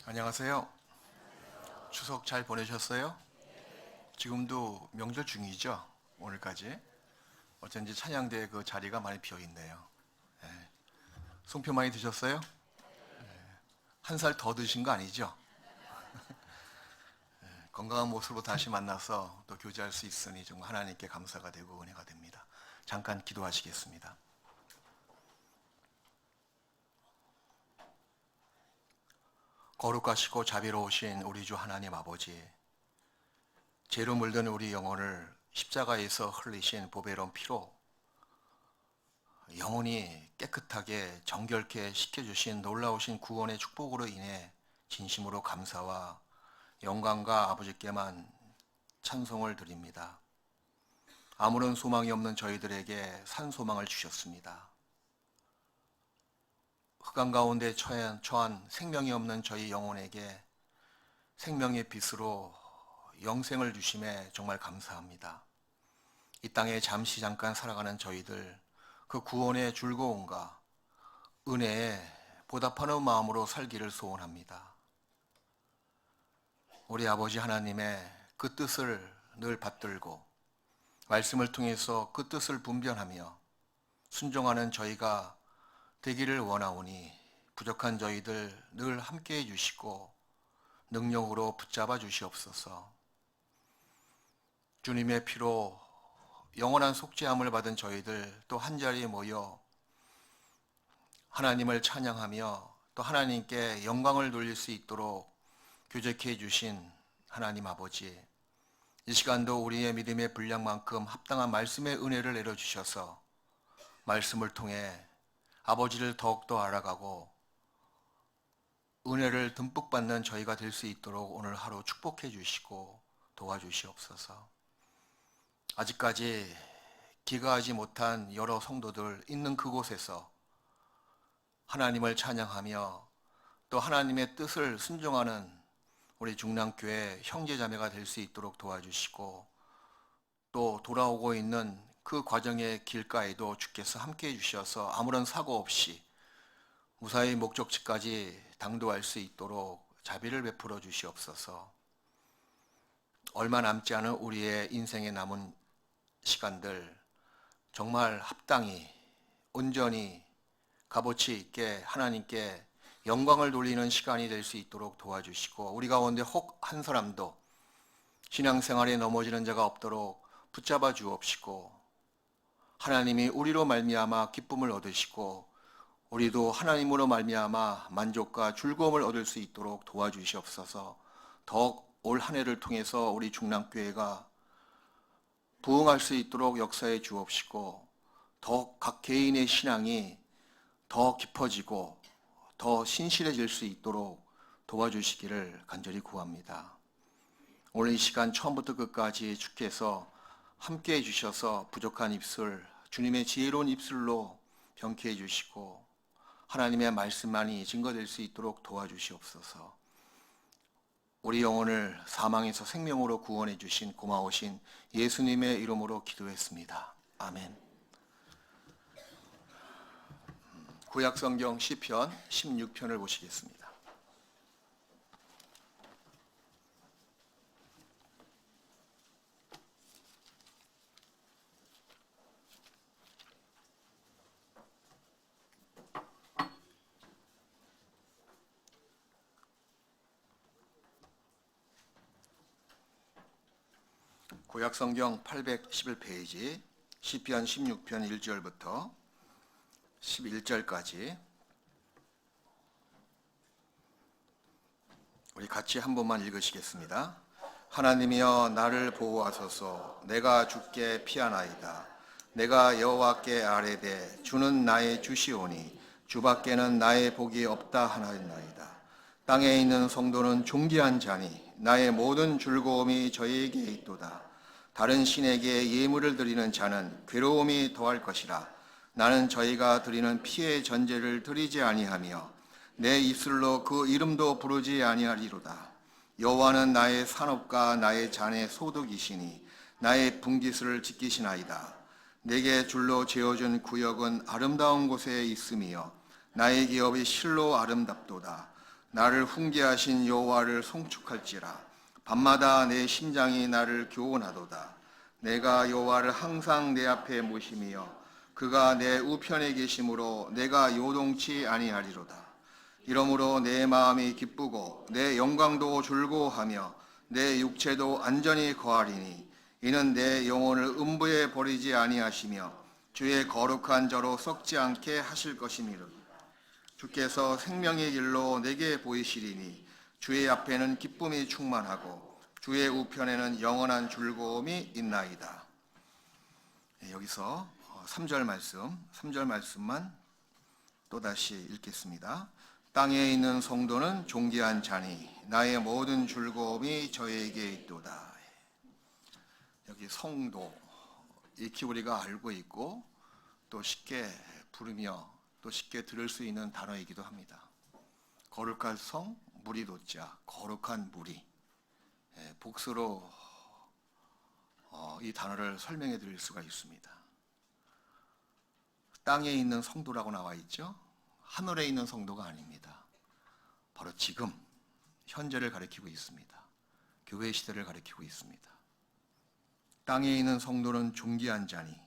안녕하세요. 추석 잘 보내셨어요? 지금도 명절 중이죠? 오늘까지. 어쩐지 찬양대 그 자리가 많이 비어 있네요. 네. 송표 많이 드셨어요? 한 살 더 드신 거 아니죠? 건강한 모습으로 다시 만나서 또 교제할 수 있으니 정말 하나님께 감사가 되고 은혜가 됩니다. 잠깐 기도하시겠습니다. 거룩하시고 자비로우신 우리 주 하나님 아버지, 죄로 물든 우리 영혼을 십자가에서 흘리신 보배로운 피로 영혼이 깨끗하게 정결케 시켜주신 놀라우신 구원의 축복으로 인해 진심으로 감사와 영광과 아버지께만 찬송을 드립니다. 아무런 소망이 없는 저희들에게 산 소망을 주셨습니다. 흑암 가운데 처한 생명이 없는 저희 영혼에게 생명의 빛으로 영생을 주심에 정말 감사합니다. 이 땅에 잠깐 살아가는 저희들, 그 구원의 즐거움과 은혜에 보답하는 마음으로 살기를 소원합니다. 우리 아버지 하나님의 그 뜻을 늘 받들고 말씀을 통해서 그 뜻을 분별하며 순종하는 저희가 되기를 원하오니 부족한 저희들 늘 함께해 주시고 능력으로 붙잡아 주시옵소서. 주님의 피로 영원한 속죄함을 받은 저희들 또 한자리에 모여 하나님을 찬양하며 또 하나님께 영광을 돌릴 수 있도록 교제케 해주신 하나님 아버지, 이 시간도 우리의 믿음의 분량만큼 합당한 말씀의 은혜를 내려주셔서 말씀을 통해 아버지를 더욱더 알아가고 은혜를 듬뿍 받는 저희가 될 수 있도록 오늘 하루 축복해 주시고 도와주시옵소서. 아직까지 귀가하지 못한 여러 성도들 있는 그곳에서 하나님을 찬양하며 또 하나님의 뜻을 순종하는 우리 중랑교회 형제자매가 될 수 있도록 도와주시고 또 돌아오고 있는 그 과정의 길가에도 주께서 함께해 주셔서 아무런 사고 없이 무사히 목적지까지 당도할 수 있도록 자비를 베풀어 주시옵소서. 얼마 남지 않은 우리의 인생에 남은 시간들 정말 합당히 온전히 값어치 있게 하나님께 영광을 돌리는 시간이 될 수 있도록 도와주시고 우리 가운데 혹 한 사람도 신앙생활에 넘어지는 자가 없도록 붙잡아 주옵시고 하나님이 우리로 말미암아 기쁨을 얻으시고 우리도 하나님으로 말미암아 만족과 즐거움을 얻을 수 있도록 도와주시옵소서. 더욱 올 한 해를 통해서 우리 중랑교회가 부흥할 수 있도록 역사해 주옵시고 더욱 각 개인의 신앙이 더 깊어지고 더 신실해질 수 있도록 도와주시기를 간절히 구합니다. 오늘 이 시간 처음부터 끝까지 주께서 함께해 주셔서 부족한 입술, 주님의 지혜로운 입술로 병쾌해 주시고 하나님의 말씀만이 증거될 수 있도록 도와주시옵소서. 우리 영혼을 사망에서 생명으로 구원해 주신 고마우신 예수님의 이름으로 기도했습니다. 아멘. 구약성경 시편 16편을 보시겠습니다. 구약성경 811페이지 시편 16편 1절부터 11절까지 우리 같이 한 번만 읽으시겠습니다. 하나님이여 나를 보호하소서. 내가 주께 피하나이다. 내가 여호와께 아뢰되 주는 나의 주시오니 주밖에는 나의 복이 없다 하나이다. 땅에 있는 성도는 존귀한 자니 나의 모든 즐거움이 저에게 있도다. 다른 신에게 예물을 드리는 자는 괴로움이 더할 것이라. 나는 저희가 드리는 피의 전제를 드리지 아니하며 내 입술로 그 이름도 부르지 아니하리로다. 여호와는 나의 산업과 나의 잔의 소득이시니 나의 분깃을 지키시나이다. 내게 줄로 지어준 구역은 아름다운 곳에 있으며 나의 기업이 실로 아름답도다. 나를 훈계하신 여호와를 송축할지라. 밤마다 내 심장이 나를 교훈하도다. 내가 여호와를 항상 내 앞에 모심이여 그가 내 우편에 계심으로 내가 요동치 아니하리로다. 이러므로 내 마음이 기쁘고 내 영광도 즐거워하며 내 육체도 안전히 거하리니 이는 내 영혼을 음부에 버리지 아니하시며 주의 거룩한 저로 썩지 않게 하실 것이니라. 주께서 생명의 길로 내게 보이시리니 주의 앞에는 기쁨이 충만하고 주의 우편에는 영원한 즐거움이 있나이다. 여기서 3절 말씀만 또다시 읽겠습니다. 땅에 있는 성도는 존귀한 자니 나의 모든 즐거움이 저에게 있도다. 여기 성도, 익히 우리가 알고 있고 또 쉽게 부르며 또 쉽게 들을 수 있는 단어이기도 합니다. 거룩한 성, 무리 도자, 거룩한 무리. 복수로 이 단어를 설명해 드릴 수가 있습니다. 땅에 있는 성도라고 나와 있죠. 하늘에 있는 성도가 아닙니다. 바로 지금 현재를 가리키고 있습니다. 교회 시대를 가리키고 있습니다. 땅에 있는 성도는 존귀한 자니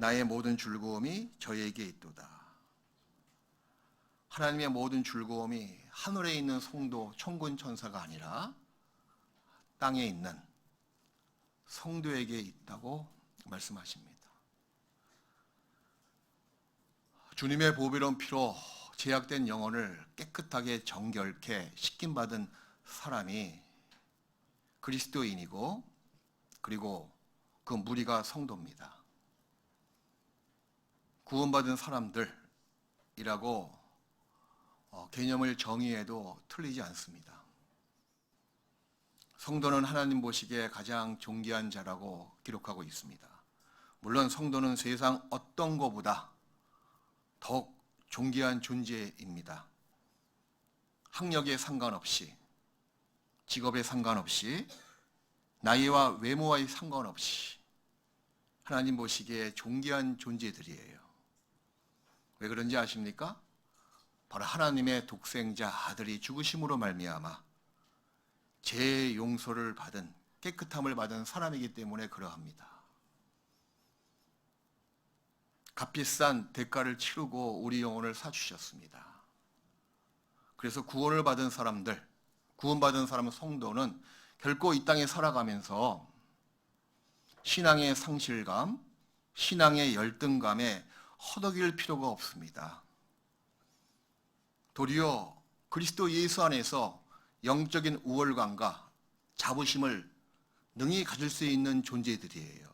나의 모든 즐거움이 저에게 있도다. 하나님의 모든 즐거움이 하늘에 있는 성도, 천군 천사가 아니라 땅에 있는 성도에게 있다고 말씀하십니다. 주님의 보배로운 피로 제약된 영혼을 깨끗하게 정결케 씻김받은 사람이 그리스도인이고 그리고 그 무리가 성도입니다. 구원받은 사람들이라고 개념을 정의해도 틀리지 않습니다. 성도는 하나님 보시기에 가장 존귀한 자라고 기록하고 있습니다. 물론 성도는 세상 어떤 것보다 더욱 존귀한 존재입니다. 학력에 상관없이, 직업에 상관없이, 나이와 외모와의 상관없이 하나님 보시기에 존귀한 존재들이에요. 왜 그런지 아십니까? 바로 하나님의 독생자 아들이 죽으심으로 말미암아 죄의 용서를 받은, 깨끗함을 받은 사람이기 때문에 그러합니다. 값비싼 대가를 치르고 우리 영혼을 사주셨습니다. 그래서 구원을 받은 사람들, 구원받은 사람 성도는 결코 이 땅에 살아가면서 신앙의 상실감, 신앙의 열등감에 허덕일 필요가 없습니다. 도리어 그리스도 예수 안에서 영적인 우월감과 자부심을 능히 가질 수 있는 존재들이에요.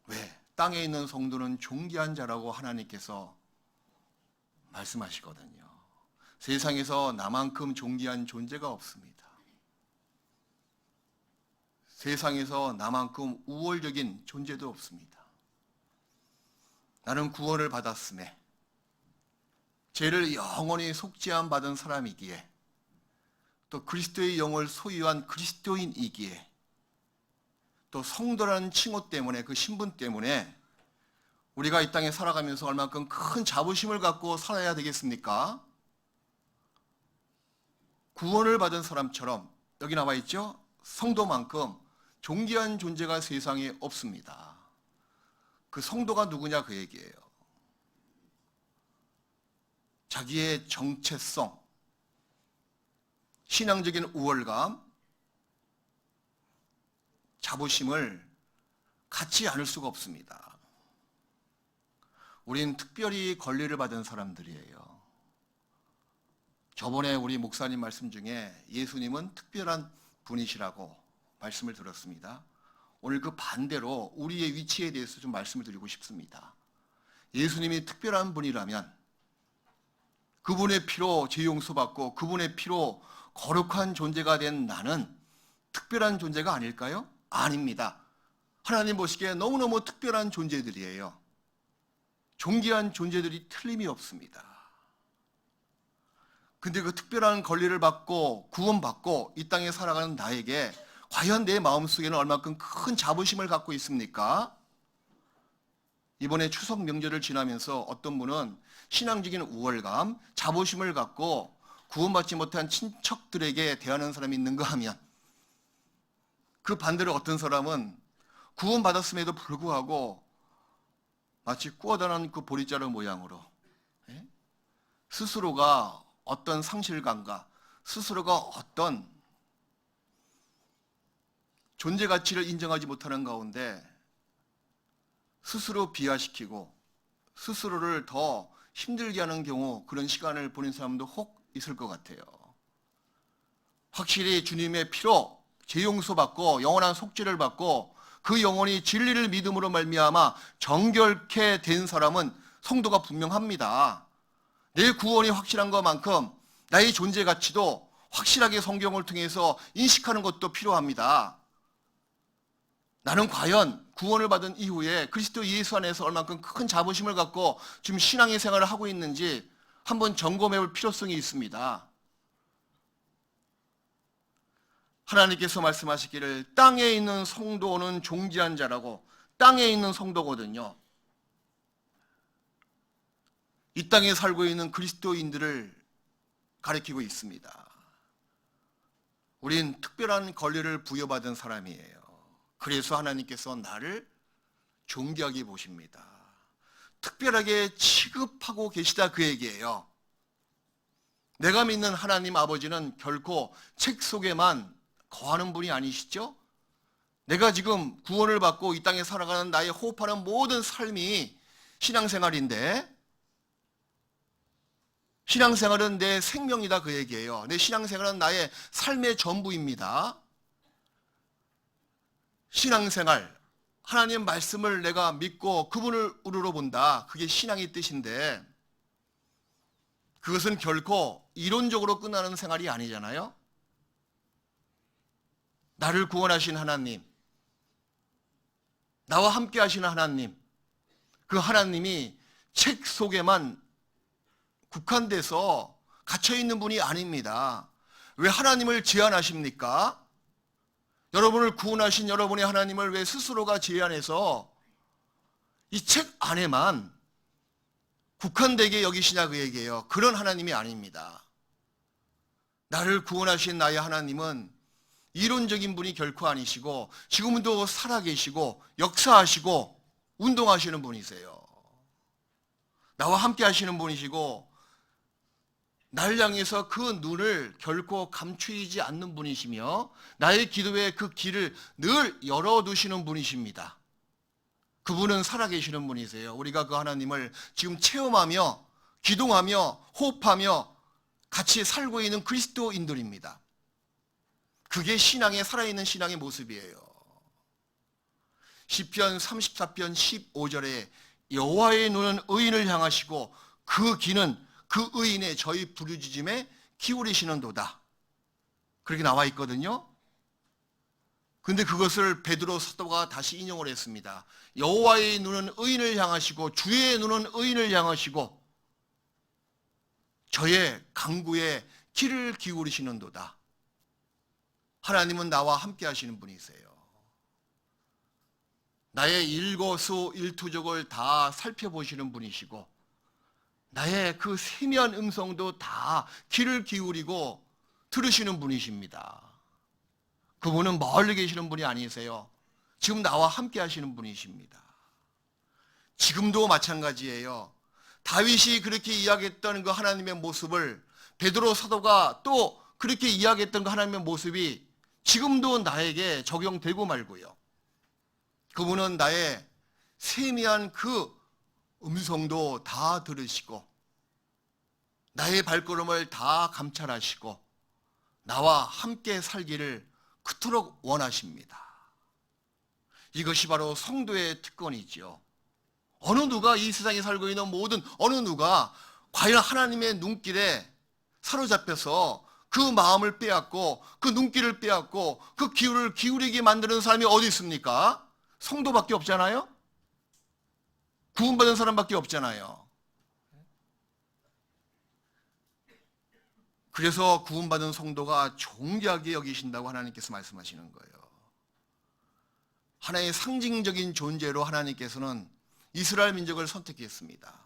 왜? 땅에 있는 성도는 존귀한 자라고 하나님께서 말씀하시거든요. 세상에서 나만큼 존귀한 존재가 없습니다. 세상에서 나만큼 우월적인 존재도 없습니다. 나는 구원을 받았음에 죄를 영원히 속죄함 받은 사람이기에 또 그리스도의 영을 소유한 그리스도인이기에 또 성도라는 칭호 때문에 그 신분 때문에 우리가 이 땅에 살아가면서 얼마큼 큰 자부심을 갖고 살아야 되겠습니까? 구원을 받은 사람처럼 여기 나와 있죠? 성도만큼 존귀한 존재가 세상에 없습니다. 그 성도가 누구냐 그 얘기예요. 자기의 정체성, 신앙적인 우월감, 자부심을 갖지 않을 수가 없습니다. 우린 특별히 권리를 받은 사람들이에요. 저번에 우리 목사님 말씀 중에 예수님은 특별한 분이시라고 말씀을 들었습니다. 오늘 그 반대로 우리의 위치에 대해서 좀 말씀을 드리고 싶습니다. 예수님이 특별한 분이라면 그분의 피로 죄 용서받고 그분의 피로 거룩한 존재가 된 나는 특별한 존재가 아닐까요? 아닙니다. 하나님 보시기에 너무너무 특별한 존재들이에요. 존귀한 존재들이 틀림이 없습니다. 근데 그 특별한 권리를 받고 구원받고 이 땅에 살아가는 나에게 과연 내 마음속에는 얼마큼 큰 자부심을 갖고 있습니까? 이번에 추석 명절을 지나면서 어떤 분은 신앙적인 우월감, 자부심을 갖고 구원받지 못한 친척들에게 대하는 사람이 있는가 하면, 그 반대로 어떤 사람은 구원받았음에도 불구하고 마치 꾸어다란 그 보리자루 모양으로 스스로가 어떤 상실감과 스스로가 어떤 존재 가치를 인정하지 못하는 가운데 스스로 비하시키고 스스로를 더 힘들게 하는 경우, 그런 시간을 보낸 사람도 혹 있을 것 같아요. 확실히 주님의 피로 재용서받고 영원한 속죄를 받고 그 영혼이 진리를 믿음으로 말미암아 정결케 된 사람은 성도가 분명합니다. 내 구원이 확실한 것만큼 나의 존재 가치도 확실하게 성경을 통해서 인식하는 것도 필요합니다. 나는 과연 구원을 받은 이후에 그리스도 예수 안에서 얼만큼 큰 자부심을 갖고 지금 신앙의 생활을 하고 있는지 한번 점검해 볼 필요성이 있습니다. 하나님께서 말씀하시기를 땅에 있는 성도는 존귀한 자라고, 땅에 있는 성도거든요. 이 땅에 살고 있는 그리스도인들을 가리키고 있습니다. 우린 특별한 권리를 부여받은 사람이에요. 그래서 하나님께서 나를 존귀하게 보십니다. 특별하게 취급하고 계시다, 그 얘기예요. 내가 믿는 하나님 아버지는 결코 책 속에만 거하는 분이 아니시죠? 내가 지금 구원을 받고 이 땅에 살아가는 나의 호흡하는 모든 삶이 신앙생활인데, 신앙생활은 내 생명이다, 그 얘기예요. 내 신앙생활은 나의 삶의 전부입니다. 신앙생활, 하나님 말씀을 내가 믿고 그분을 우러러 본다, 그게 신앙의 뜻인데, 그것은 결코 이론적으로 끝나는 생활이 아니잖아요. 나를 구원하신 하나님, 나와 함께 하시는 하나님, 그 하나님이 책 속에만 국한돼서 갇혀있는 분이 아닙니다. 왜 하나님을 제한하십니까? 여러분을 구원하신 여러분의 하나님을 왜 스스로가 제한해서 이 책 안에만 국한되게 여기시냐, 그 얘기예요. 그런 하나님이 아닙니다. 나를 구원하신 나의 하나님은 이론적인 분이 결코 아니시고 지금도 살아계시고 역사하시고 운동하시는 분이세요. 나와 함께 하시는 분이시고 날 향해서 그 눈을 결코 감추이지 않는 분이시며 나의 기도에 그 길을 늘 열어두시는 분이십니다. 그분은 살아계시는 분이세요. 우리가 그 하나님을 지금 체험하며 기동하며 호흡하며 같이 살고 있는 그리스도인들입니다. 그게 신앙의, 살아있는 신앙의 모습이에요. 시편 34편 15절에 여호와의 눈은 의인을 향하시고 그 귀는 그 의인의 저희 부르짖음에 기울이시는도다, 그렇게 나와 있거든요. 근데 그것을 베드로 사도가 다시 인용을 했습니다. 여호와의 눈은 의인을 향하시고 주의 눈은 의인을 향하시고 저의 간구에 귀를 기울이시는도다. 하나님은 나와 함께 하시는 분이세요. 나의 일거수일투족을 다 살펴보시는 분이시고 나의 그 세미한 음성도 다 귀를 기울이고 들으시는 분이십니다. 그분은 멀리 계시는 분이 아니세요. 지금 나와 함께 하시는 분이십니다. 지금도 마찬가지예요. 다윗이 그렇게 이야기했던 그 하나님의 모습을 베드로 사도가 또 그렇게 이야기했던 그 하나님의 모습이 지금도 나에게 적용되고 말고요. 그분은 나의 세미한 그 음성도 다 들으시고 나의 발걸음을 다 감찰하시고 나와 함께 살기를 그토록 원하십니다. 이것이 바로 성도의 특권이지요. 어느 누가 이 세상에 살고 있는 모든 어느 누가 과연 하나님의 눈길에 사로잡혀서 그 마음을 빼앗고 그 눈길을 빼앗고 그 귀를 기울이게 만드는 사람이 어디 있습니까? 성도밖에 없잖아요. 구원받은 사람밖에 없잖아요. 그래서 구원받은 성도가 존귀하게 여기신다고 하나님께서 말씀하시는 거예요. 하나의 상징적인 존재로 하나님께서는 이스라엘 민족을 선택했습니다.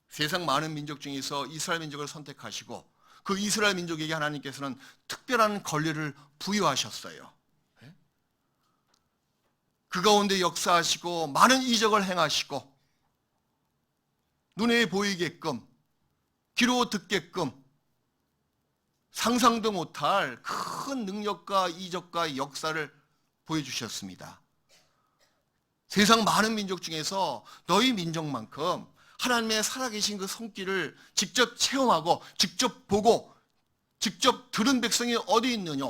세상 많은 민족 중에서 이스라엘 민족을 선택하시고 그 이스라엘 민족에게 하나님께서는 특별한 권리를 부여하셨어요. 그 가운데 역사하시고 많은 이적을 행하시고 눈에 보이게끔 귀로 듣게끔 상상도 못할 큰 능력과 이적과 역사를 보여주셨습니다. 세상 많은 민족 중에서 너희 민족만큼 하나님의 살아계신 그 손길을 직접 체험하고 직접 보고 직접 들은 백성이 어디 있느냐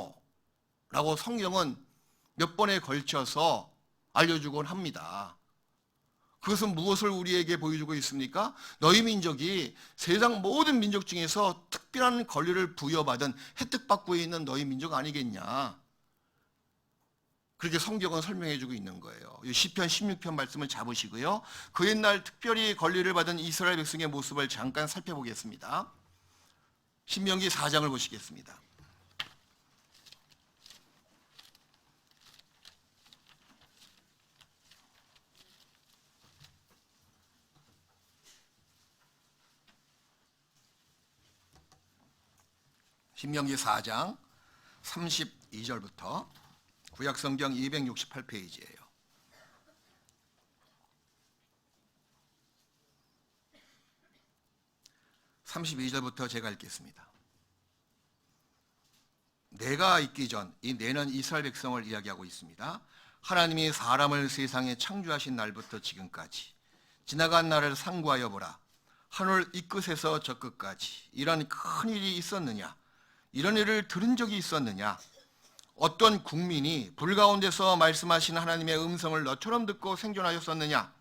라고 성경은 몇 번에 걸쳐서 알려주곤 합니다. 그것은 무엇을 우리에게 보여주고 있습니까? 너희 민족이 세상 모든 민족 중에서 특별한 권리를 부여받은 혜택받고 있는 너희 민족 아니겠냐. 그렇게 성경은 설명해주고 있는 거예요. 시편 16편 말씀을 잡으시고요. 그 옛날 특별히 권리를 받은 이스라엘 백성의 모습을 잠깐 살펴보겠습니다. 신명기 4장을 보시겠습니다. 신명기 4장 32절부터 구약성경 268페이지예요. 32절부터 제가 읽겠습니다. 내가 있기 전, 이 내는 이스라엘 백성을 이야기하고 있습니다. 하나님이 사람을 세상에 창조하신 날부터 지금까지 지나간 날을 상고하여 보라. 하늘 이 끝에서 저 끝까지 이런 큰 일이 있었느냐? 이런 일을 들은 적이 있었느냐? 어떤 국민이 불 가운데서 말씀하신 하나님의 음성을 너처럼 듣고 생존하였었느냐?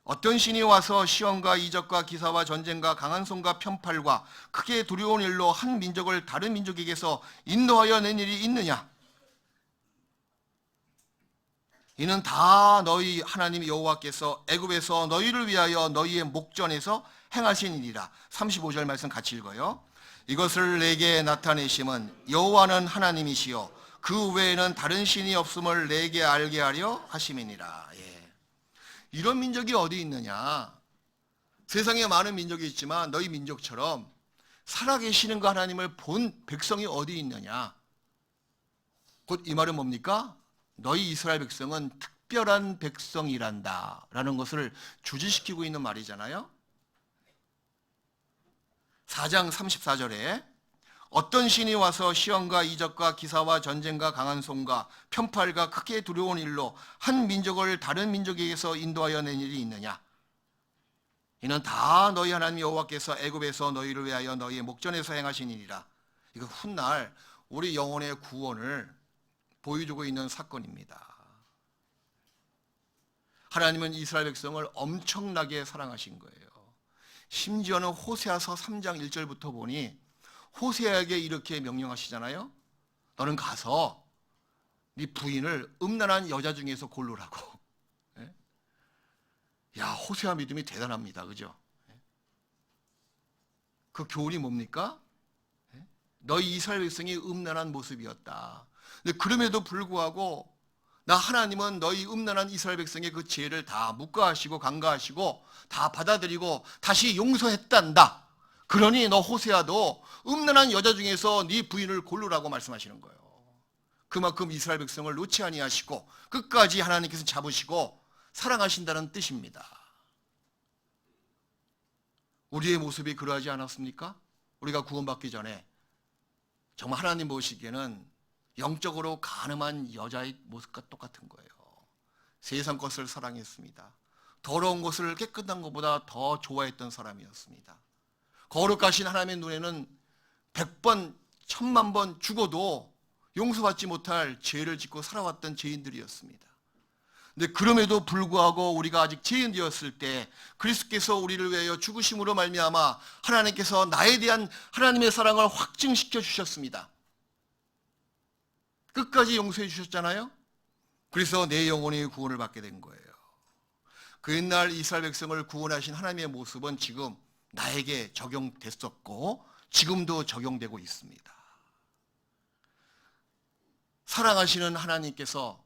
어떤 신이 와서 시험과 이적과 기사와 전쟁과 강한 손과 편팔과 크게 두려운 일로 한 민족을 다른 민족에게서 인도하여 낸 일이 있느냐? 이는 다 너희 하나님 여호와께서 애굽에서 너희를 위하여 너희의 목전에서 행하신 일이라. 35절 말씀 같이 읽어요. 이것을 내게 나타내심은 여호와는 하나님이시요 그 외에는 다른 신이 없음을 내게 알게 하려 하심이니라. 이런 민족이 어디 있느냐? 세상에 많은 민족이 있지만 너희 민족처럼 살아계시는 그 하나님을 본 백성이 어디 있느냐? 곧 이 말은 뭡니까? 너희 이스라엘 백성은 특별한 백성이란다 라는 것을 주지시키고 있는 말이잖아요. 4장 34절에 어떤 신이 와서 시험과 이적과 기사와 전쟁과 강한 손과 편팔과 크게 두려운 일로 한 민족을 다른 민족에게서 인도하여 낸 일이 있느냐? 이는 다 너희 하나님 여호와께서 애굽에서 너희를 위하여 너희의 목전에서 행하신 일이라. 이거 훗날 우리 영혼의 구원을 보여주고 있는 사건입니다. 하나님은 이스라엘 백성을 엄청나게 사랑하신 거예요. 심지어는 호세아서 3장 1절부터 보니 호세아에게 이렇게 명령하시잖아요. 너는 가서 네 부인을 음란한 여자 중에서 고르라고. 야, 호세아 믿음이 대단합니다. 그죠? 그 교훈이 뭡니까? 너희 이스라엘 백성이 음란한 모습이었다. 근데 그럼에도 불구하고 나 하나님은 너희 음란한 이스라엘 백성의 그 죄를 다 묵과하시고 간과하시고 다 받아들이고 다시 용서했단다. 그러니 너 호세아도 음란한 여자 중에서 네 부인을 고르라고 말씀하시는 거예요. 그만큼 이스라엘 백성을 놓지 아니하시고 끝까지 하나님께서 잡으시고 사랑하신다는 뜻입니다. 우리의 모습이 그러하지 않았습니까? 우리가 구원받기 전에 정말 하나님 보시기에는 영적으로 가늠한 여자의 모습과 똑같은 거예요. 세상 것을 사랑했습니다. 더러운 것을 깨끗한 것보다 더 좋아했던 사람이었습니다. 거룩하신 하나님의 눈에는 100번, 1000만 번 죽어도 용서받지 못할 죄를 짓고 살아왔던 죄인들이었습니다. 근데 그럼에도 불구하고 우리가 아직 죄인되었을 때 그리스도께서 우리를 위하여 죽으심으로 말미암아 하나님께서 나에 대한 하나님의 사랑을 확증시켜 주셨습니다. 끝까지 용서해 주셨잖아요. 그래서 내 영혼이 구원을 받게 된 거예요. 그 옛날 이스라엘 백성을 구원하신 하나님의 모습은 지금 나에게 적용됐었고 지금도 적용되고 있습니다. 사랑하시는 하나님께서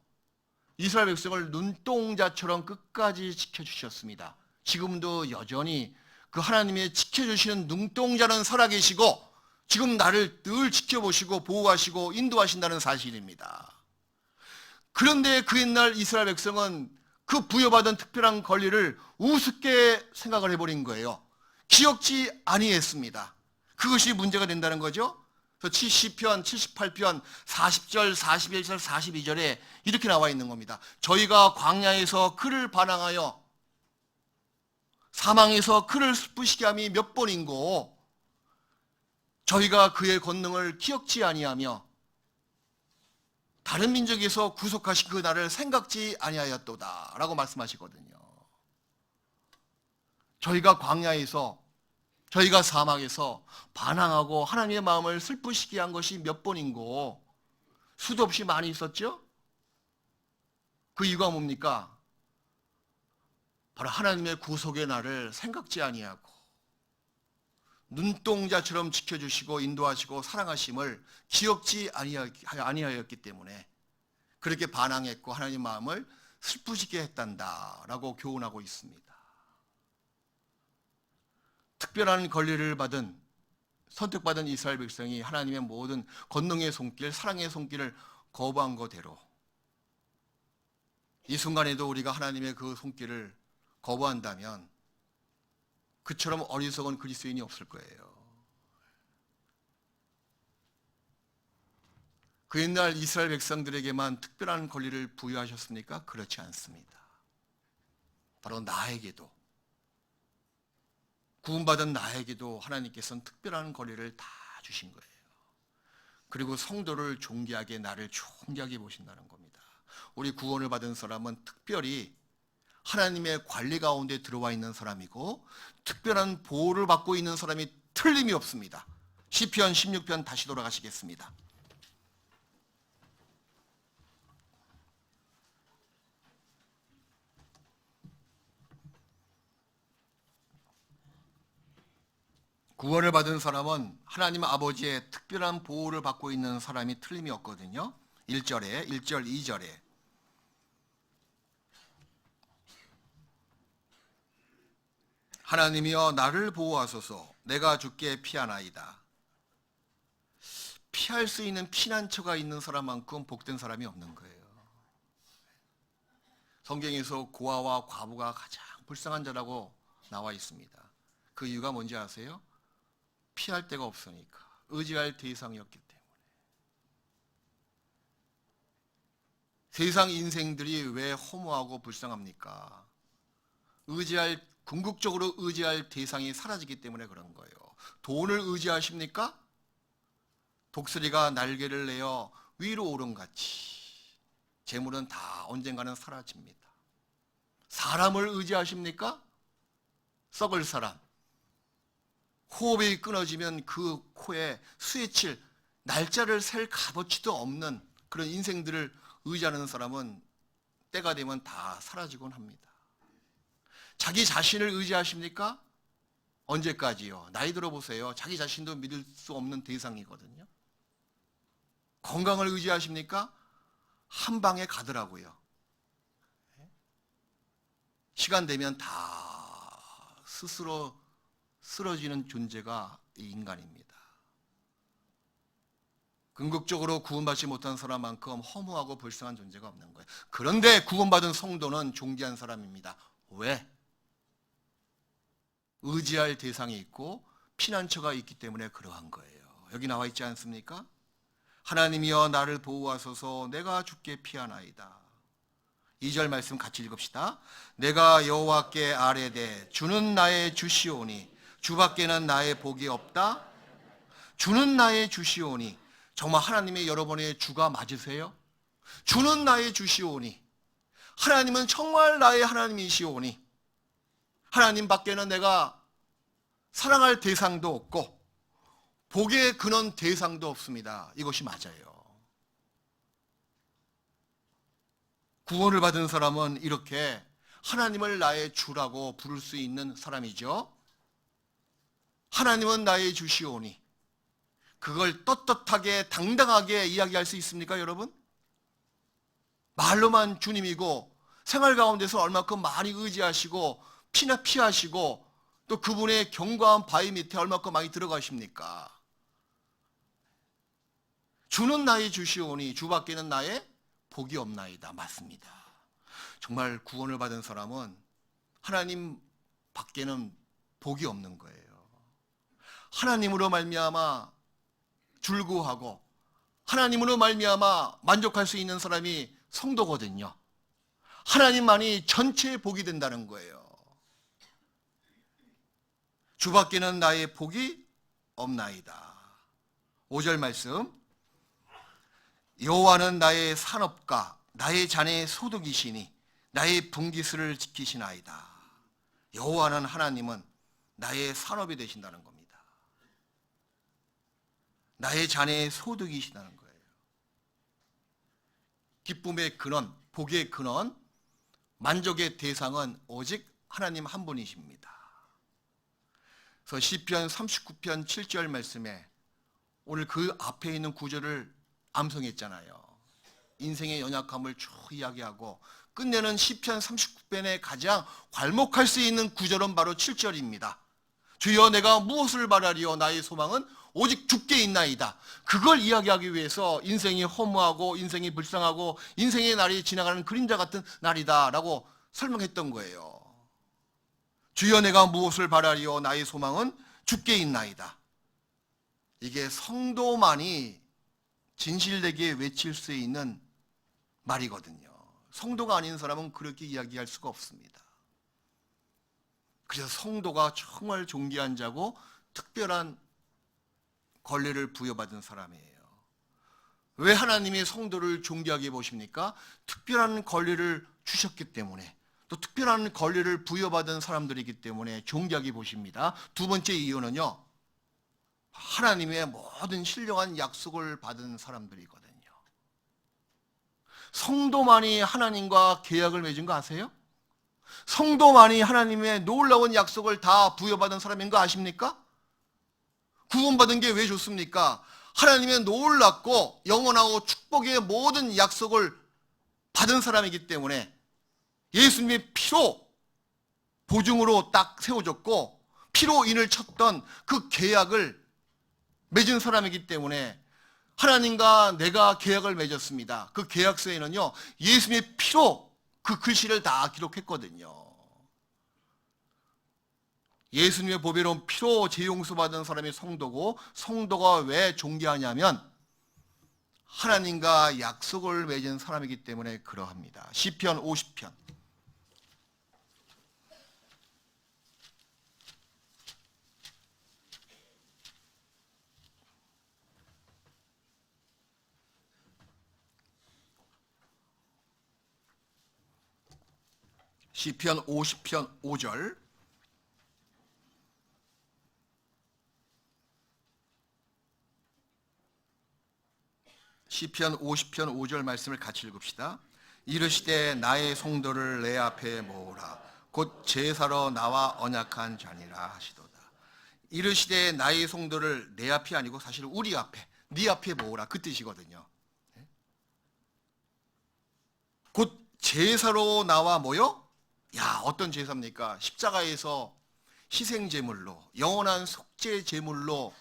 이스라엘 백성을 눈동자처럼 끝까지 지켜주셨습니다. 지금도 여전히 그 하나님의 지켜주시는 눈동자는 살아계시고 지금 나를 늘 지켜보시고 보호하시고 인도하신다는 사실입니다. 그런데 그 옛날 이스라엘 백성은 그 부여받은 특별한 권리를 우습게 생각을 해버린 거예요. 기억지 아니했습니다. 그것이 문제가 된다는 거죠. 그래서 70편, 78편, 40절, 41절, 42절에 이렇게 나와 있는 겁니다. 저희가 광야에서 그를 반항하여 사망에서 그를 슬프시게 함이 몇 번인고 저희가 그의 권능을 기억지 아니하며 다른 민족에서 구속하신 그 날을 생각지 아니하였도다 라고 말씀하시거든요. 저희가 광야에서 저희가 사막에서 반항하고 하나님의 마음을 슬프시게 한 것이 몇 번인고 수도 없이 많이 있었죠? 그 이유가 뭡니까? 바로 하나님의 구속의 날을 생각지 아니하고 눈동자처럼 지켜주시고 인도하시고 사랑하심을 기억지 아니하였기 때문에 그렇게 반항했고 하나님 마음을 슬프시게 했단다 라고 교훈하고 있습니다. 특별한 권리를 받은 선택받은 이스라엘 백성이 하나님의 모든 권능의 손길, 사랑의 손길을 거부한 거대로 이 순간에도 우리가 하나님의 그 손길을 거부한다면 그처럼 어리석은 그리스도인이 없을 거예요. 그 옛날 이스라엘 백성들에게만 특별한 권리를 부여하셨습니까? 그렇지 않습니다. 바로 나에게도 구원받은 나에게도 하나님께서는 특별한 권리를 다 주신 거예요. 그리고 성도를 존귀하게 나를 존귀하게 보신다는 겁니다. 우리 구원을 받은 사람은 특별히 하나님의 관리 가운데 들어와 있는 사람이고 특별한 보호를 받고 있는 사람이 틀림이 없습니다. 시편 16편 다시 돌아가시겠습니다. 구원을 받은 사람은 하나님 아버지의 특별한 보호를 받고 있는 사람이 틀림이 없거든요. 1절, 2절에 하나님이여 나를 보호하소서 내가 주께 피하나이다. 피할 수 있는 피난처가 있는 사람만큼 복된 사람이 없는 거예요. 성경에서 고아와 과부가 가장 불쌍한 자라고 나와 있습니다. 그 이유가 뭔지 아세요? 피할 데가 없으니까, 의지할 대상이었기 때문에. 세상 인생들이 왜 허무하고 불쌍합니까? 궁극적으로 의지할 대상이 사라지기 때문에 그런 거예요. 돈을 의지하십니까? 독수리가 날개를 내어 위로 오름같이 재물은 다 언젠가는 사라집니다. 사람을 의지하십니까? 썩을 사람. 호흡이 끊어지면 그 코에 수에칠 날짜를 셀 값어치도 없는 그런 인생들을 의지하는 사람은 때가 되면 다 사라지곤 합니다. 자기 자신을 의지하십니까? 언제까지요? 나이 들어보세요. 자기 자신도 믿을 수 없는 대상이거든요. 건강을 의지하십니까? 한 방에 가더라고요. 시간 되면 다 스스로 쓰러지는 존재가 이 인간입니다. 궁극적으로 구원받지 못한 사람만큼 허무하고 불쌍한 존재가 없는 거예요. 그런데 구원받은 성도는 존귀한 사람입니다. 왜? 의지할 대상이 있고 피난처가 있기 때문에 그러한 거예요. 여기 나와 있지 않습니까? 하나님이여 나를 보호하소서 내가 주께 피하나이다. 2절 말씀 같이 읽읍시다. 내가 여호와께 아뢰되 주는 나의 주시오니 주밖에는 나의 복이 없다. 주는 나의 주시오니 정말 하나님의 여러분의 주가 맞으세요? 주는 나의 주시오니 하나님은 정말 나의 하나님이시오니 하나님 밖에는 내가 사랑할 대상도 없고 복의 근원 대상도 없습니다. 이것이 맞아요. 구원을 받은 사람은 이렇게 하나님을 나의 주라고 부를 수 있는 사람이죠. 하나님은 나의 주시오니 그걸 떳떳하게 당당하게 이야기할 수 있습니까, 여러분? 말로만 주님이고 생활 가운데서 얼마큼 많이 의지하시고 피하시고 또 그분의 견고한 바위 밑에 얼마큼 많이 들어가십니까? 주는 나의 주시오니 주밖에는 나의 복이 없나이다. 맞습니다. 정말 구원을 받은 사람은 하나님 밖에는 복이 없는 거예요. 하나님으로 말미암아 즐거워하고 하나님으로 말미암아 만족할 수 있는 사람이 성도거든요. 하나님만이 전체의 복이 된다는 거예요. 주밖에는 나의 복이 없나이다. 5절 말씀. 여호와는 나의 산업과 나의 자네의 소득이시니 나의 분깃을 지키시나이다. 여호와는 하나님은 나의 산업이 되신다는 겁니다. 나의 자네의 소득이시다는 거예요. 기쁨의 근원, 복의 근원, 만족의 대상은 오직 하나님 한 분이십니다. 그래서 시편 39편 7절 말씀에 오늘 그 앞에 있는 구절을 암송했잖아요. 인생의 연약함을 쭉 이야기하고 끝내는 시편 39편에 가장 괄목할 수 있는 구절은 바로 7절입니다. 주여 내가 무엇을 바라리요 나의 소망은 오직 주께 있나이다. 그걸 이야기하기 위해서 인생이 허무하고 인생이 불쌍하고 인생의 날이 지나가는 그림자 같은 날이다 라고 설명했던 거예요. 주여 내가 무엇을 바라리요 나의 소망은 주께 있나이다. 이게 성도만이 진실되게 외칠 수 있는 말이거든요. 성도가 아닌 사람은 그렇게 이야기할 수가 없습니다. 그래서 성도가 정말 존귀한 자고 특별한 권리를 부여받은 사람이에요. 왜 하나님이 성도를 존귀하게 보십니까? 특별한 권리를 주셨기 때문에, 또 특별한 권리를 부여받은 사람들이기 때문에 존귀하게 보십니다. 두 번째 이유는요, 하나님의 모든 신령한 약속을 받은 사람들이거든요. 성도만이 하나님과 계약을 맺은 거 아세요? 성도만이 하나님의 놀라운 약속을 다 부여받은 사람인 거 아십니까? 구원받은 게 왜 좋습니까? 하나님의 놀랍고 영원하고 축복의 모든 약속을 받은 사람이기 때문에 예수님의 피로 보증으로 딱 세워졌고 피로 인을 쳤던 그 계약을 맺은 사람이기 때문에 하나님과 내가 계약을 맺었습니다. 그 계약서에는요, 예수님의 피로 그 글씨를 다 기록했거든요. 예수님의 보배로운 피로 재용서 받은 사람이 성도고, 성도가 왜 존귀하냐면 하나님과 약속을 맺은 사람이기 때문에 그러합니다. 시편 50편. 시편 50편 5절. 시편 50편 5절 말씀을 같이 읽읍시다. 이르시되 나의 성도를 내 앞에 모으라. 곧 제사로 나와 언약한 자니라 하시도다. 이르시되 나의 성도를 내 앞이 아니고 사실 우리 앞에, 네 앞에 모으라 그 뜻이거든요. 곧 제사로 나와 모여? 야, 어떤 제사입니까? 십자가에서 희생제물로, 영원한 속죄제물로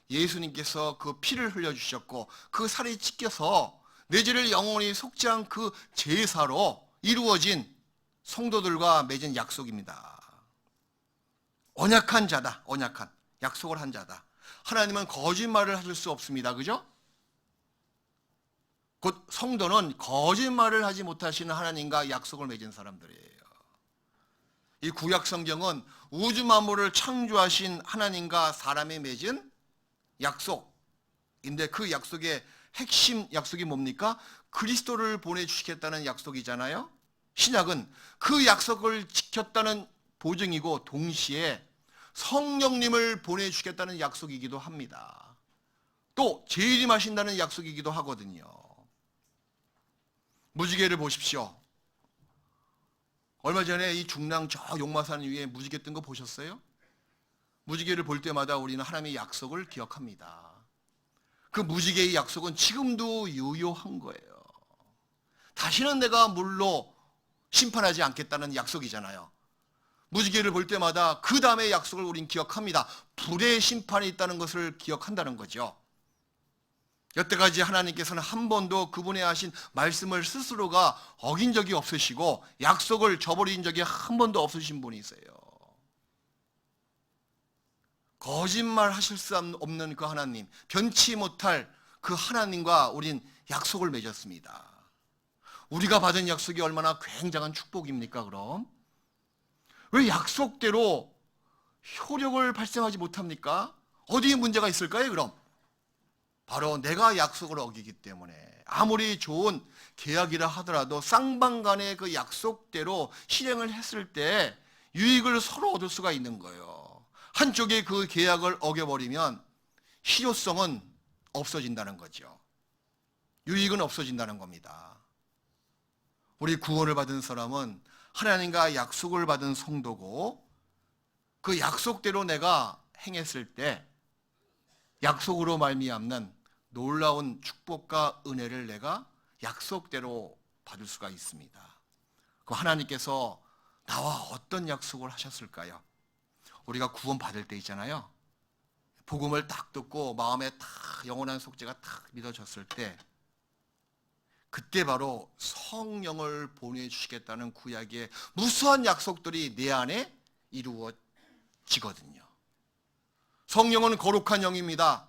예수님께서 그 피를 흘려주셨고 그 살이 찢겨서 내 죄를 영원히 속죄한 그 제사로 이루어진 성도들과 맺은 약속입니다. 언약한 자다. 언약한, 약속을 한 자다. 하나님은 거짓말을 하실 수 없습니다. 그죠? 곧 성도는 거짓말을 하지 못하시는 하나님과 약속을 맺은 사람들이에요. 이 구약 성경은 우주 만물을 창조하신 하나님과 사람이 맺은 약속인데 그 약속의 핵심 약속이 뭡니까? 그리스도를 보내주시겠다는 약속이잖아요. 신약은 그 약속을 지켰다는 보증이고 동시에 성령님을 보내주시겠다는 약속이기도 합니다. 또 재림하신다는 약속이기도 하거든요. 무지개를 보십시오. 얼마 전에 이 중랑 저 용마산 위에 무지개 뜬 거 보셨어요? 무지개를 볼 때마다 우리는 하나님의 약속을 기억합니다. 그 무지개의 약속은 지금도 유효한 거예요. 다시는 내가 물로 심판하지 않겠다는 약속이잖아요. 무지개를 볼 때마다 그 다음의 약속을 우린 기억합니다. 불의 심판이 있다는 것을 기억한다는 거죠. 여태까지 하나님께서는 한 번도 그분의 하신 말씀을 스스로가 어긴 적이 없으시고 약속을 저버린 적이 한 번도 없으신 분이세요. 거짓말 하실 수 없는 그 하나님, 변치 못할 그 하나님과 우린 약속을 맺었습니다. 우리가 받은 약속이 얼마나 굉장한 축복입니까, 그럼? 왜 약속대로 효력을 발생하지 못합니까? 어디에 문제가 있을까요, 그럼? 바로 내가 약속을 어기기 때문에 아무리 좋은 계약이라 하더라도 쌍방간의 그 약속대로 실행을 했을 때 유익을 서로 얻을 수가 있는 거예요. 한쪽이 그 계약을 어겨버리면 실효성은 없어진다는 거죠. 유익은 없어진다는 겁니다. 우리 구원을 받은 사람은 하나님과 약속을 받은 성도고 그 약속대로 내가 행했을 때 약속으로 말미암는 놀라운 축복과 은혜를 내가 약속대로 받을 수가 있습니다. 그 하나님께서 나와 어떤 약속을 하셨을까요? 우리가 구원 받을 때 있잖아요. 복음을 딱 듣고 마음에 딱 영원한 속죄가 딱 믿어졌을 때 그때 바로 성령을 보내주시겠다는 구약의 무수한 약속들이 내 안에 이루어지거든요. 성령은 거룩한 영입니다.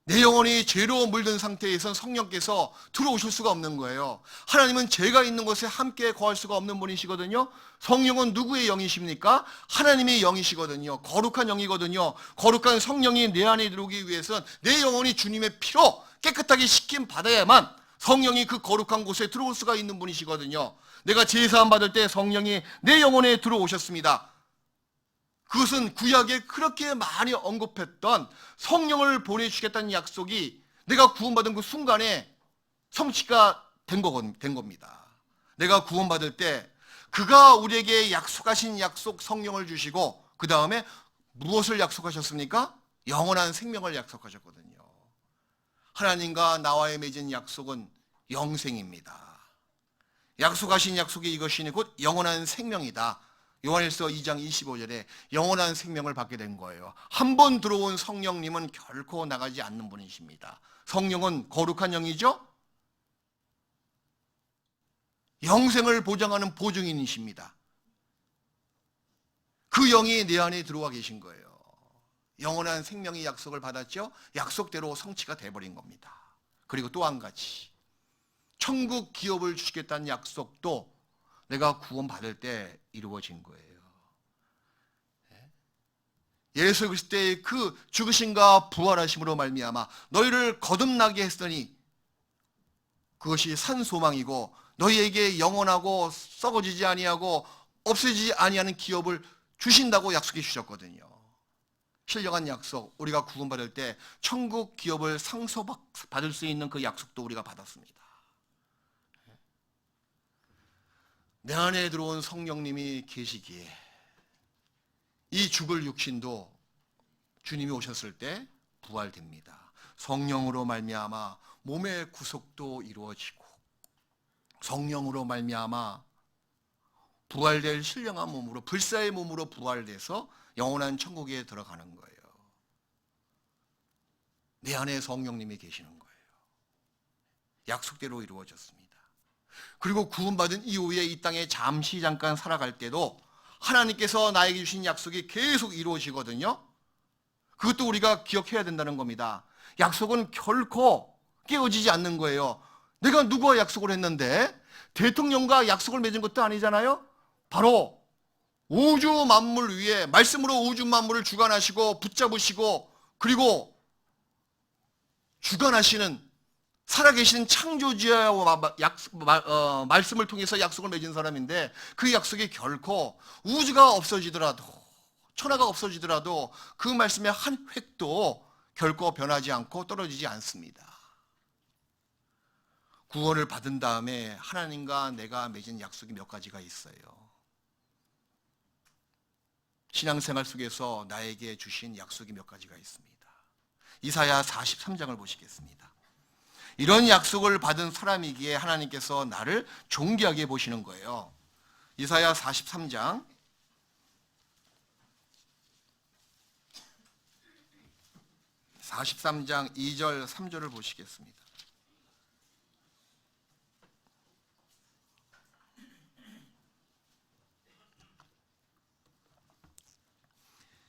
내 영혼이 죄로 물든 상태에선 성령께서 들어오실 수가 없는 거예요. 하나님은 죄가 있는 곳에 함께 거할 수가 없는 분이시거든요. 성령은 누구의 영이십니까? 하나님의 영이시거든요. 거룩한 영이거든요. 거룩한 성령이 내 안에 들어오기 위해서는 내 영혼이 주님의 피로 깨끗하게 씻김 받아야만 성령이 그 거룩한 곳에 들어올 수가 있는 분이시거든요. 내가 제사함 받을 때 성령이 내 영혼에 들어오셨습니다. 그것은 구약에 그렇게 많이 언급했던 성령을 보내주시겠다는 약속이 내가 구원받은 그 순간에 성취가 된 겁니다. 내가 구원받을 때 그가 우리에게 약속하신 약속 성령을 주시고 그 다음에 무엇을 약속하셨습니까? 영원한 생명을 약속하셨거든요. 하나님과 나와의 맺은 약속은 영생입니다. 약속하신 약속이 이것이니 곧 영원한 생명이다. 요한일서 2장 25절에 영원한 생명을 받게 된 거예요. 한 번 들어온 성령님은 결코 나가지 않는 분이십니다. 성령은 거룩한 영이죠? 영생을 보장하는 보증인이십니다. 그 영이 내 안에 들어와 계신 거예요. 영원한 생명의 약속을 받았죠? 약속대로 성취가 돼버린 겁니다. 그리고 또 한 가지, 천국 기업을 주시겠다는 약속도 내가 구원받을 때 이루어진 거예요. 예수 그리스도의 그 죽으심과 부활하심으로 말미암아 너희를 거듭나게 했으니 그것이 산 소망이고 너희에게 영원하고 썩어지지 아니하고 없어지지 아니하는 기업을 주신다고 약속해 주셨거든요. 신령한 약속, 우리가 구원받을 때 천국 기업을 상속받을 수 있는 그 약속도 우리가 받았습니다. 내 안에 들어온 성령님이 계시기에 이 죽을 육신도 주님이 오셨을 때 부활됩니다. 성령으로 말미암아 몸의 구속도 이루어지고 성령으로 말미암아 부활될 신령한 몸으로 불사의 몸으로 부활돼서 영원한 천국에 들어가는 거예요. 내 안에 성령님이 계시는 거예요. 약속대로 이루어졌습니다. 그리고 구원받은 이후에 이 땅에 잠깐 살아갈 때도 하나님께서 나에게 주신 약속이 계속 이루어지거든요. 그것도 우리가 기억해야 된다는 겁니다. 약속은 결코 깨어지지 않는 거예요. 내가 누구와 약속을 했는데 대통령과 약속을 맺은 것도 아니잖아요. 바로 우주 만물 위에 말씀으로 우주 만물을 주관하시고 붙잡으시고 그리고 주관하시는 살아계신 창조주와 말씀을 통해서 약속을 맺은 사람인데 그 약속이 결코 우주가 없어지더라도 천하가 없어지더라도 그 말씀의 한 획도 결코 변하지 않고 떨어지지 않습니다. 구원을 받은 다음에 하나님과 내가 맺은 약속이 몇 가지가 있어요. 신앙생활 속에서 나에게 주신 약속이 몇 가지가 있습니다. 이사야 43장을 보시겠습니다. 이런 약속을 받은 사람이기에 하나님께서 나를 존귀하게 보시는 거예요. 이사야 43장 2절 3절을 보시겠습니다.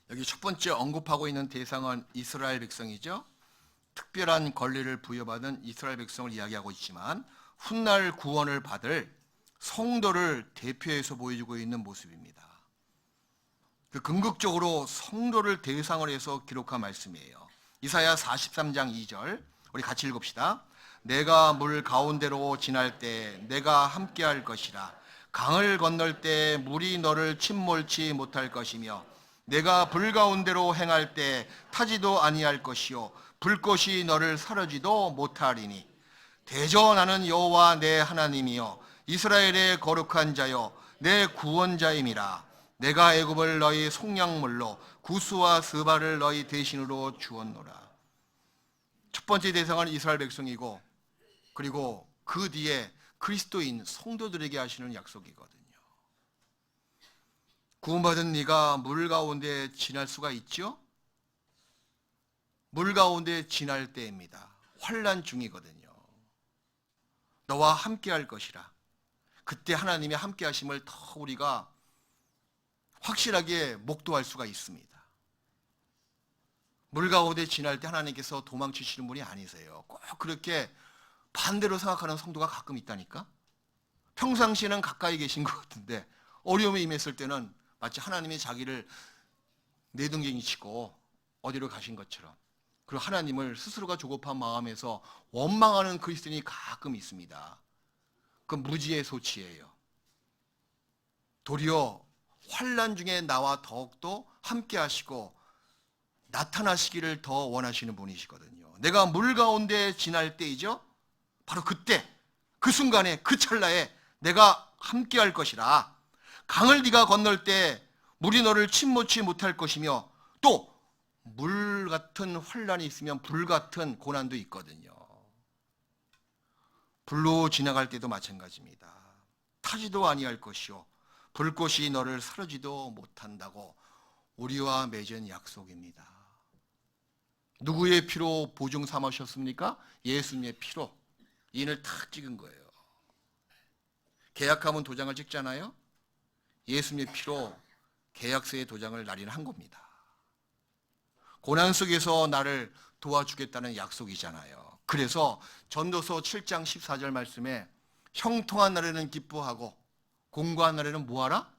여기 첫 번째 언급하고 있는 대상은 이스라엘 백성이죠. 특별한 권리를 부여받은 이스라엘 백성을 이야기하고 있지만 훗날 구원을 받을 성도를 대표해서 보여주고 있는 모습입니다. 그 궁극적으로 성도를 대상으로 해서 기록한 말씀이에요. 이사야 43장 2절 우리 같이 읽읍시다. 내가 물 가운데로 지날 때 내가 함께할 것이라. 강을 건널 때 물이 너를 침몰치 못할 것이며 내가 불 가운데로 행할 때 타지도 아니할 것이요 불꽃이 너를 사르지도 못하리니 대저 나는 여호와 내 하나님이요 이스라엘의 거룩한 자요 내 구원자임이라. 내가 애굽을 너희 속량물로 구스와 스바를 너희 대신으로 주었노라. 첫 번째 대상은 이스라엘 백성이고 그리고 그 뒤에 그리스도인 성도들에게 하시는 약속이거든요. 구원받은 네가 물 가운데 지날 수가 있죠? 물 가운데 지날 때입니다. 환난 중이거든요. 너와 함께 할 것이라. 그때 하나님의 함께 하심을 더 우리가 확실하게 목도할 수가 있습니다. 물 가운데 지날 때 하나님께서 도망치시는 분이 아니세요. 꼭 그렇게 반대로 생각하는 성도가 가끔 있다니까? 평상시에는 가까이 계신 것 같은데 어려움에 임했을 때는 마치 하나님이 자기를 내등갱이 치고 어디로 가신 것처럼, 그리고 하나님을 스스로가 조급한 마음에서 원망하는 그리스도인이 가끔 있습니다. 그 무지의 소치예요. 도리어 환난 중에 나와 더욱더 함께 하시고 나타나시기를 더 원하시는 분이시거든요. 내가 물 가운데 지날 때이죠. 바로 그때, 그 순간에, 그 찰나에 내가 함께 할 것이라. 강을 네가 건널 때 물이 너를 침몰치 못할 것이며 또 물 같은 환난이 있으면 불 같은 고난도 있거든요. 불로 지나갈 때도 마찬가지입니다. 타지도 아니할 것이요 불꽃이 너를 사르지도 못한다고 우리와 맺은 약속입니다. 누구의 피로 보증 삼으셨습니까? 예수님의 피로 인을 탁 찍은 거예요. 계약하면 도장을 찍잖아요. 예수님의 피로 계약서의 도장을 날인한 겁니다. 고난 속에서 나를 도와주겠다는 약속이잖아요. 그래서 전도서 7장 14절 말씀에 형통한 날에는 기뻐하고 공고한 날에는 뭐하라?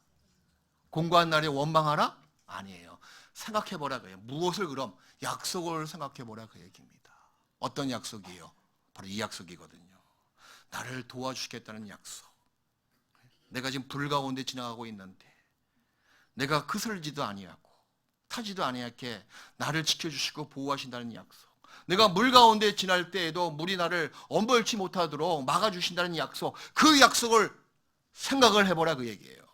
공고한 날에 원망하라? 아니에요. 생각해보라 그래요. 무엇을 그럼? 약속을 생각해보라 그 얘기입니다. 어떤 약속이에요? 바로 이 약속이거든요. 나를 도와주시겠다는 약속. 내가 지금 불 가운데 지나가고 있는데 내가 그슬지도 아니하고 타지도 아니하게 나를 지켜주시고 보호하신다는 약속. 내가 물 가운데 지날 때에도 물이 나를 엄벌치 못하도록 막아주신다는 약속. 그 약속을 생각을 해보라 그 얘기예요.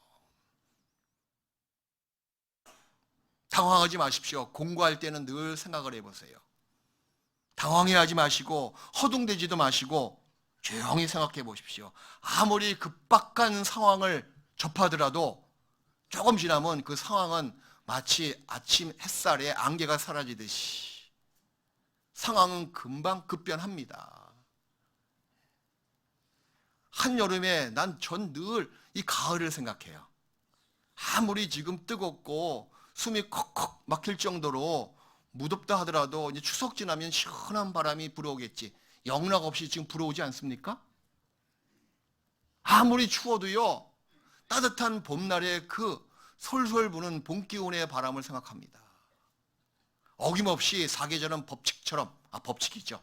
당황하지 마십시오. 공부할 때는 늘 생각을 해보세요. 당황해하지 마시고 허둥대지도 마시고 조용히 생각해 보십시오. 아무리 급박한 상황을 접하더라도 조금 지나면 그 상황은 마치 아침 햇살에 안개가 사라지듯이 상황은 금방 급변합니다. 한여름에 난 전 늘 이 가을을 생각해요. 아무리 지금 뜨겁고 숨이 컥컥 막힐 정도로 무덥다 하더라도 이제 추석 지나면 시원한 바람이 불어오겠지. 영락없이 지금 불어오지 않습니까? 아무리 추워도요, 따뜻한 봄날의 그 솔솔 부는 봄 기운의 바람을 생각합니다. 어김없이 사계절은 법칙처럼, 법칙이죠.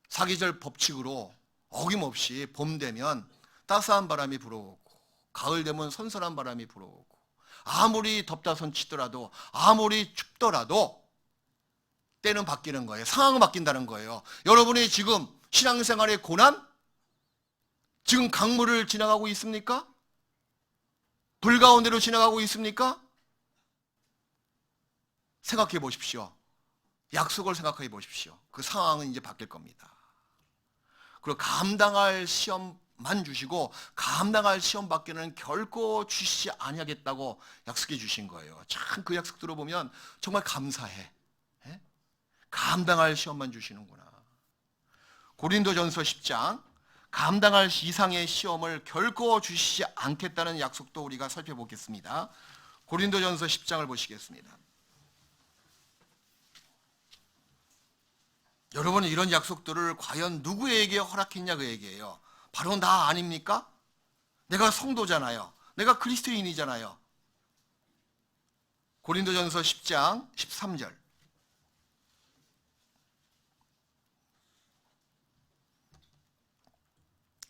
사계절 법칙으로 어김없이 봄 되면 따스한 바람이 불어오고 가을 되면 선선한 바람이 불어오고 아무리 덥다 손치더라도 아무리 춥더라도 때는 바뀌는 거예요. 상황은 바뀐다는 거예요. 여러분이 지금 신앙생활의 고난? 지금 강물을 지나가고 있습니까? 불 가운데로 지나가고 있습니까? 생각해 보십시오. 약속을 생각해 보십시오. 그 상황은 이제 바뀔 겁니다. 그리고 감당할 시험만 주시고 감당할 시험밖에는 결코 주시지 아니하겠다고 약속해 주신 거예요. 참 그 약속 들어보면 정말 감사해. 예? 감당할 시험만 주시는구나. 고린도전서 10장 감당할 이상의 시험을 결코 주시지 않겠다는 약속도 우리가 살펴보겠습니다. 고린도전서 10장을 보시겠습니다. 여러분은 이런 약속들을 과연 누구에게 허락했냐 그 얘기예요. 바로 나 아닙니까? 내가 성도잖아요. 내가 그리스도인이잖아요. 고린도전서 10장 13절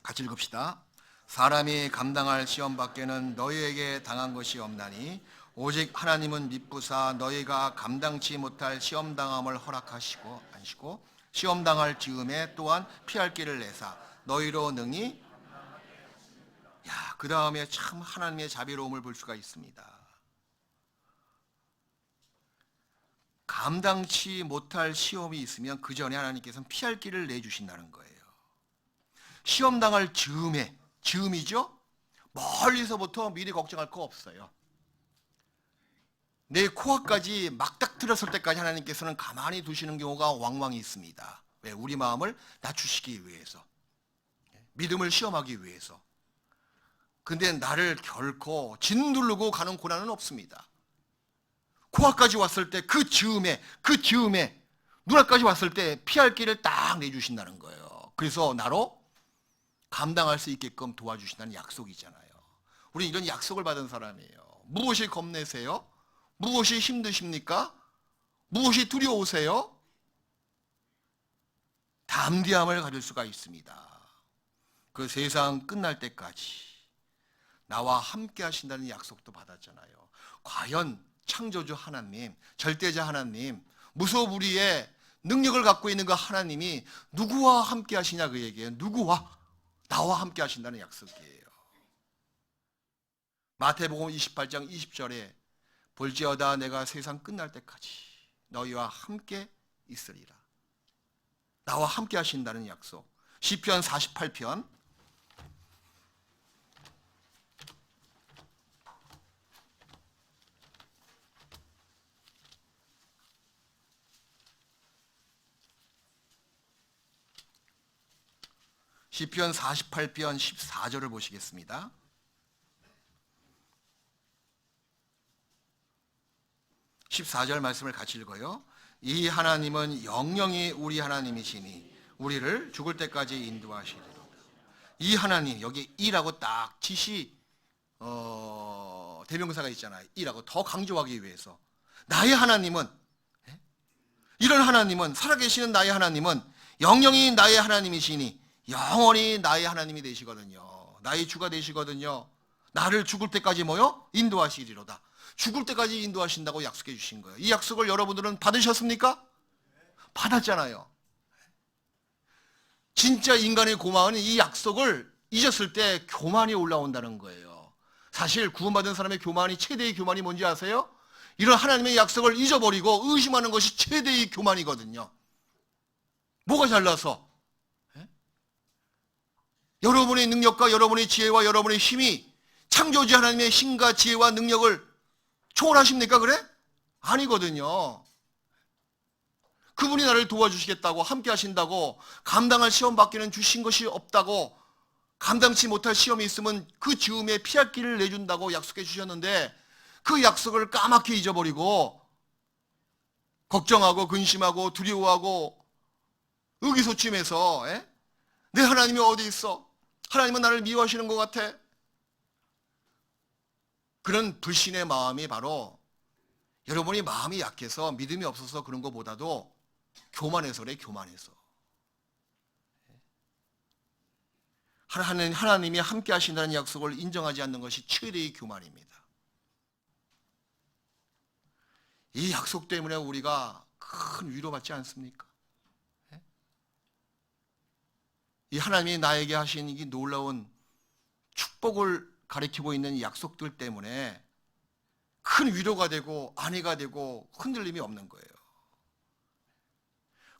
같이 읽읍시다. 사람이 감당할 시험 밖에는 너희에게 당한 것이 없나니 오직 하나님은 미쁘사 너희가 감당치 못할 시험 당함을 허락하시고 안시고 시험 당할 즈음에 또한 피할 길을 내사 너희로 능히 그 다음에 참 하나님의 자비로움을 볼 수가 있습니다. 감당치 못할 시험이 있으면 그 전에 하나님께서는 피할 길을 내주신다는 거예요. 시험 당할 즈음이죠? 멀리서부터 미리 걱정할 거 없어요. 내 코앞까지 막딱 들었을 때까지 하나님께서는 가만히 두시는 경우가 왕왕 있습니다. 왜? 우리 마음을 낮추시기 위해서, 믿음을 시험하기 위해서. 근데 나를 결코 짓누르고 가는 고난은 없습니다. 코앞까지 왔을 때 그 즈음에 눈앞까지 왔을 때 피할 길을 딱 내주신다는 거예요. 그래서 나로 감당할 수 있게끔 도와주신다는 약속이잖아요. 우리 이런 약속을 받은 사람이에요. 무엇이 겁내세요? 무엇이 힘드십니까? 무엇이 두려우세요? 담대함을 가질 수가 있습니다. 그 세상 끝날 때까지 나와 함께 하신다는 약속도 받았잖아요. 과연 창조주 하나님, 절대자 하나님, 무소불위의 능력을 갖고 있는 그 하나님이 누구와 함께 하시냐 그 얘기예요. 누구와? 나와 함께 하신다는 약속이에요. 마태복음 28장 20절에 볼지어다 내가 세상 끝날 때까지 너희와 함께 있으리라. 나와 함께 하신다는 약속. 시편 48편 시편 48편 14절을 보시겠습니다. (14절) 말씀을 같이 읽어요. 이 하나님은 영영이 우리 하나님이시니 우리를 죽을 때까지 인도하시리로다. 이 하나님, 여기 이라고 딱 지시 대명사가 있잖아요. 이라고 더 강조하기 위해서 나의 하나님은, 이런 하나님은, 살아계시는 나의 하나님은 영영이 나의 하나님이시니 영원히 나의 하나님이 되시거든요. 나의 주가 되시거든요. 나를 죽을 때까지 뭐요? 인도하시리로다. 죽을 때까지 인도하신다고 약속해 주신 거예요. 이 약속을 여러분들은 받으셨습니까? 받았잖아요. 진짜 인간의 고마움은 이 약속을 잊었을 때 교만이 올라온다는 거예요. 사실 구원받은 사람의 교만이, 최대의 교만이 뭔지 아세요? 이런 하나님의 약속을 잊어버리고 의심하는 것이 최대의 교만이거든요. 뭐가 잘나서? 여러분의 능력과 여러분의 지혜와 여러분의 힘이 창조주 하나님의 힘과 지혜와 능력을 초월하십니까? 그래? 아니거든요. 그분이 나를 도와주시겠다고, 함께 하신다고, 감당할 시험 밖에는 주신 것이 없다고, 감당치 못할 시험이 있으면 그 즈음에 피할 길을 내준다고 약속해 주셨는데 그 약속을 까맣게 잊어버리고 걱정하고 근심하고 두려워하고 의기소침해서 내 하나님이 어디 있어? 하나님은 나를 미워하시는 것 같아. 그런 불신의 마음이 바로 여러분이 마음이 약해서 믿음이 없어서 그런 것보다도 교만해서 그래. 교만해서. 하나님이 함께 하신다는 약속을 인정하지 않는 것이 최대의 교만입니다. 이 약속 때문에 우리가 큰 위로받지 않습니까? 이 하나님이 나에게 하신 이 놀라운 축복을 가리키고 있는 이 약속들 때문에 큰 위로가 되고 안위가 되고 흔들림이 없는 거예요.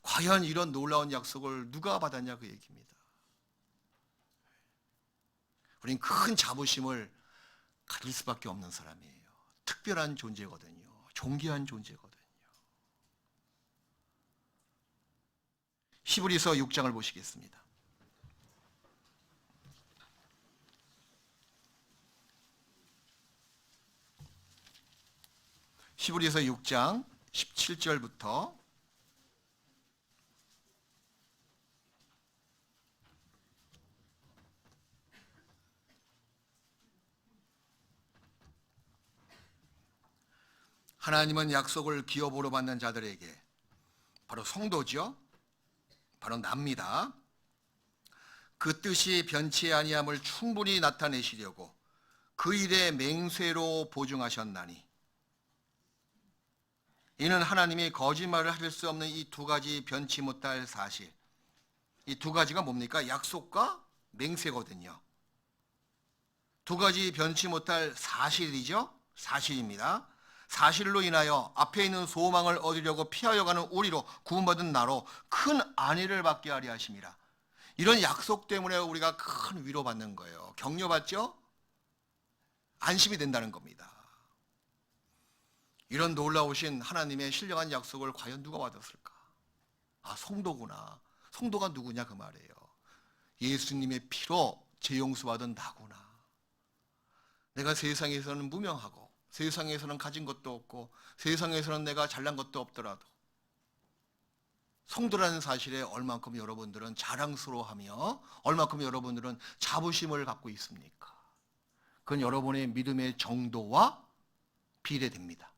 과연 이런 놀라운 약속을 누가 받았냐 그 얘기입니다. 우린 큰 자부심을 가질 수밖에 없는 사람이에요. 특별한 존재거든요. 존귀한 존재거든요. 히브리서 6장을 보시겠습니다. 히브리서 6장 17절부터 하나님은 약속을 기업으로 받는 자들에게 바로 성도죠. 바로 납니다. 그 뜻이 변치 아니함을 충분히 나타내시려고 그 일에 맹세로 보증하셨나니 이는 하나님이 거짓말을 하실 수 없는 이 두 가지 변치 못할 사실. 이 두 가지가 뭡니까? 약속과 맹세거든요. 두 가지 변치 못할 사실이죠. 사실입니다. 사실로 인하여 앞에 있는 소망을 얻으려고 피하여 가는 우리로 구원받은 나로 큰 안위를 받게 하려 하심이라. 이런 약속 때문에 우리가 큰 위로받는 거예요. 격려받죠? 안심이 된다는 겁니다. 이런 놀라우신 하나님의 신령한 약속을 과연 누가 받았을까? 아, 성도구나. 성도가 누구냐 그 말이에요. 예수님의 피로 재용서받은 나구나. 내가 세상에서는 무명하고 세상에서는 가진 것도 없고 세상에서는 내가 잘난 것도 없더라도 성도라는 사실에 얼만큼 여러분들은 자랑스러워하며 얼만큼 여러분들은 자부심을 갖고 있습니까? 그건 여러분의 믿음의 정도와 비례됩니다.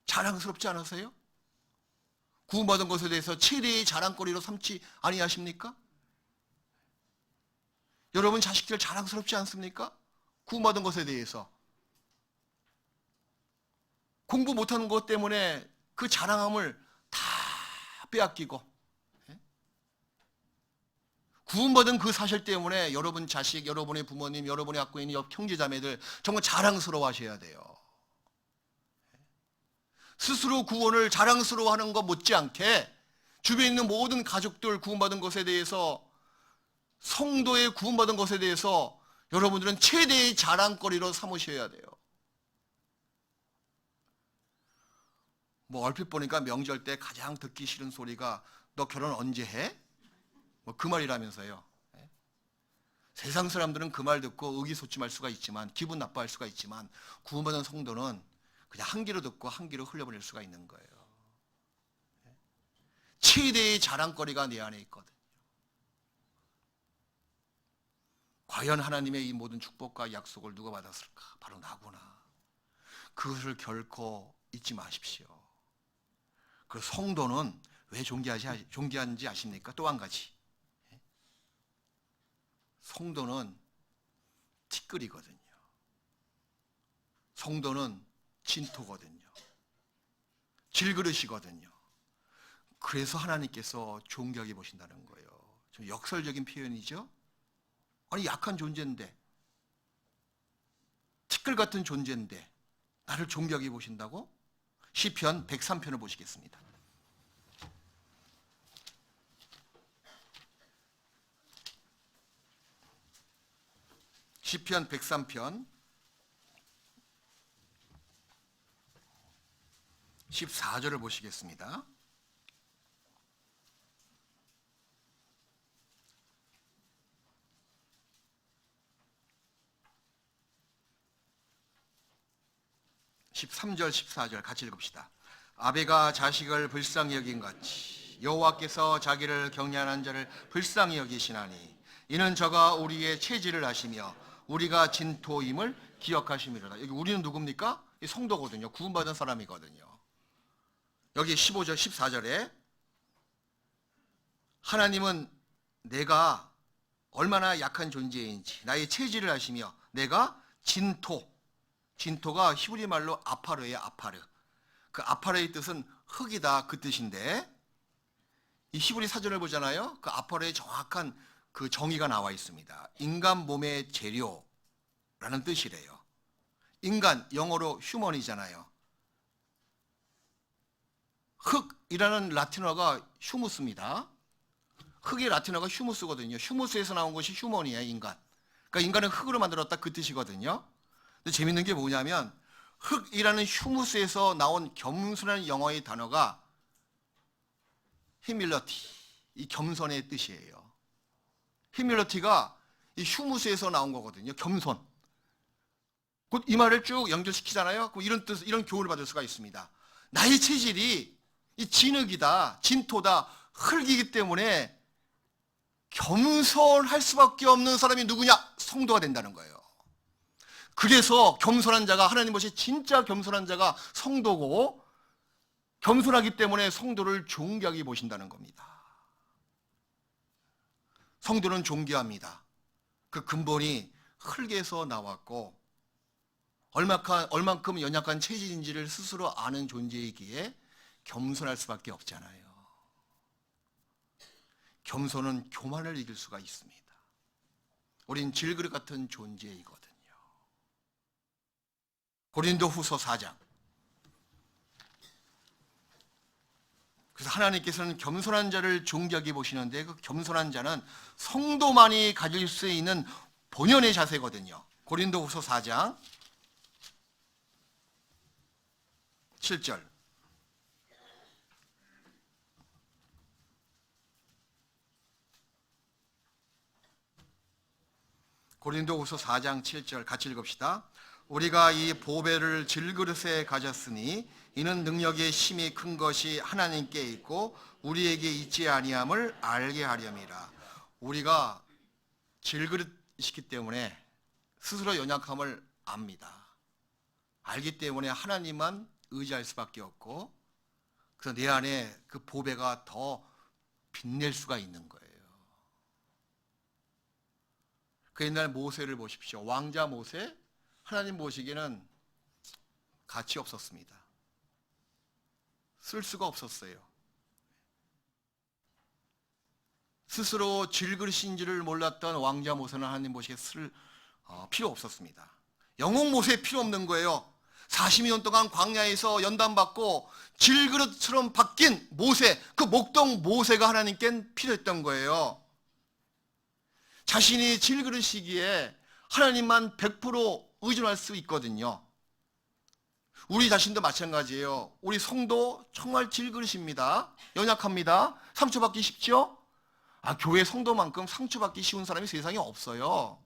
자랑스럽지 않으세요? 구원받은 것에 대해서 최대의 자랑거리로 삼지 아니하십니까? 여러분 자식들 자랑스럽지 않습니까? 구원받은 것에 대해서. 공부 못하는 것 때문에 그 자랑함을 다 빼앗기고 구원받은 그 사실 때문에 여러분 자식, 여러분의 부모님, 여러분이 갖고 있는 형제자매들 정말 자랑스러워 하셔야 돼요. 스스로 구원을 자랑스러워하는 것 못지않게 주변에 있는 모든 가족들 구원받은 것에 대해서 성도의 구원받은 것에 대해서 여러분들은 최대의 자랑거리로 삼으셔야 돼요. 뭐 얼핏 보니까 명절 때 가장 듣기 싫은 소리가 너 결혼 언제 해? 뭐 그 말이라면서요. 세상 사람들은 그 말 듣고 의기소침할 수가 있지만 기분 나빠할 수가 있지만 구원받은 성도는 그냥 한 귀로 듣고 한 귀로 흘려버릴 수가 있는 거예요. 최대의 자랑거리가 내 안에 있거든요. 과연 하나님의 이 모든 축복과 약속을 누가 받았을까? 바로 나구나. 그것을 결코 잊지 마십시오. 그 성도는 왜 존귀한지 아십니까? 또 한 가지. 성도는 티끌이거든요. 성도는 진토거든요. 질그릇이거든요. 그래서 하나님께서 존귀하게 보신다는 거예요. 좀 역설적인 표현이죠. 아니 약한 존재인데 티끌 같은 존재인데 나를 존귀하게 보신다고? 시편 103편을 보시겠습니다. 시편 103편 14절을 보시겠습니다. (13절) (14절) 같이 읽읍시다. 아베가 자식을 불쌍히 여긴 같이 여호와께서 자기를 경외하는 자를 불쌍히 여기시나니 이는 저가 우리의 체질을 하시며 우리가 진토임을 기억하심이로다. 여기 우리는 누굽니까? 이 성도거든요. 구원받은 사람이거든요. 여기 15절 14절에 하나님은 내가 얼마나 약한 존재인지 나의 체질을 하시며 내가 진토가 히브리 말로 아파르예요. 아파르. 그 아파르의 뜻은 흙이다 그 뜻인데 이 히브리 사전을 보잖아요. 그 아파르의 정확한 그 정의가 나와 있습니다. 인간 몸의 재료라는 뜻이래요. 인간 영어로 휴먼이잖아요. 흙이라는 라틴어가 휴무스입니다. 흙의 라틴어가 휴무스거든요. 휴무스에서 나온 것이 휴먼이에요, 인간. 그러니까 인간은 흙으로 만들었다 그 뜻이거든요. 근데 재밌는 게 뭐냐면 흙이라는 휴무스에서 나온 겸손한 영어의 단어가 히밀러티, 이 겸손의 뜻이에요. 히밀러티가 이 휴무스에서 나온 거거든요. 겸손. 곧 이 말을 쭉 연결시키잖아요. 그럼 이런 뜻, 이런 교훈을 받을 수가 있습니다. 나의 체질이 이 진흙이다, 진토다, 흙이기 때문에 겸손할 수밖에 없는 사람이 누구냐? 성도가 된다는 거예요. 그래서 겸손한 자가, 하나님 보시 진짜 겸손한 자가 성도고, 겸손하기 때문에 성도를 존귀하게 보신다는 겁니다. 성도는 존귀합니다. 그 근본이 흙에서 나왔고 얼만큼 연약한 체질인지를 스스로 아는 존재이기에 겸손할 수밖에 없잖아요. 겸손은 교만을 이길 수가 있습니다. 우린 질그릇 같은 존재이거든요. 고린도후서 4장. 그래서 하나님께서는 겸손한 자를 존귀하게 보시는데 그 겸손한 자는 성도만이 가질 수 있는 본연의 자세거든요. 고린도후서 4장 7절. 고린도후서 4장 7절 같이 읽읍시다. 우리가 이 보배를 질그릇에 가졌으니 이는 능력의 힘이 큰 것이 하나님께 있고 우리에게 있지 아니함을 알게 하렴이라. 우리가 질그릇이기 때문에 스스로 연약함을 압니다. 알기 때문에 하나님만 의지할 수밖에 없고, 그래서 내 안에 그 보배가 더 빛낼 수가 있는 거예요. 그 옛날 모세를 보십시오. 왕자 모세, 하나님 보시기에는 가치 없었습니다. 쓸 수가 없었어요. 스스로 질그릇인지를 몰랐던 왕자 모세는 하나님 보시기에 쓸 필요 없었습니다. 영웅 모세 필요 없는 거예요. 40년 동안 광야에서 연단받고 질그릇처럼 바뀐 모세, 그 목동 모세가 하나님께는 필요했던 거예요. 자신이 질그릇이기에 하나님만 100% 의존할 수 있거든요. 우리 자신도 마찬가지예요. 우리 성도 정말 질그릇입니다. 연약합니다. 상처받기 쉽죠? 교회 성도만큼 상처받기 쉬운 사람이 세상에 없어요.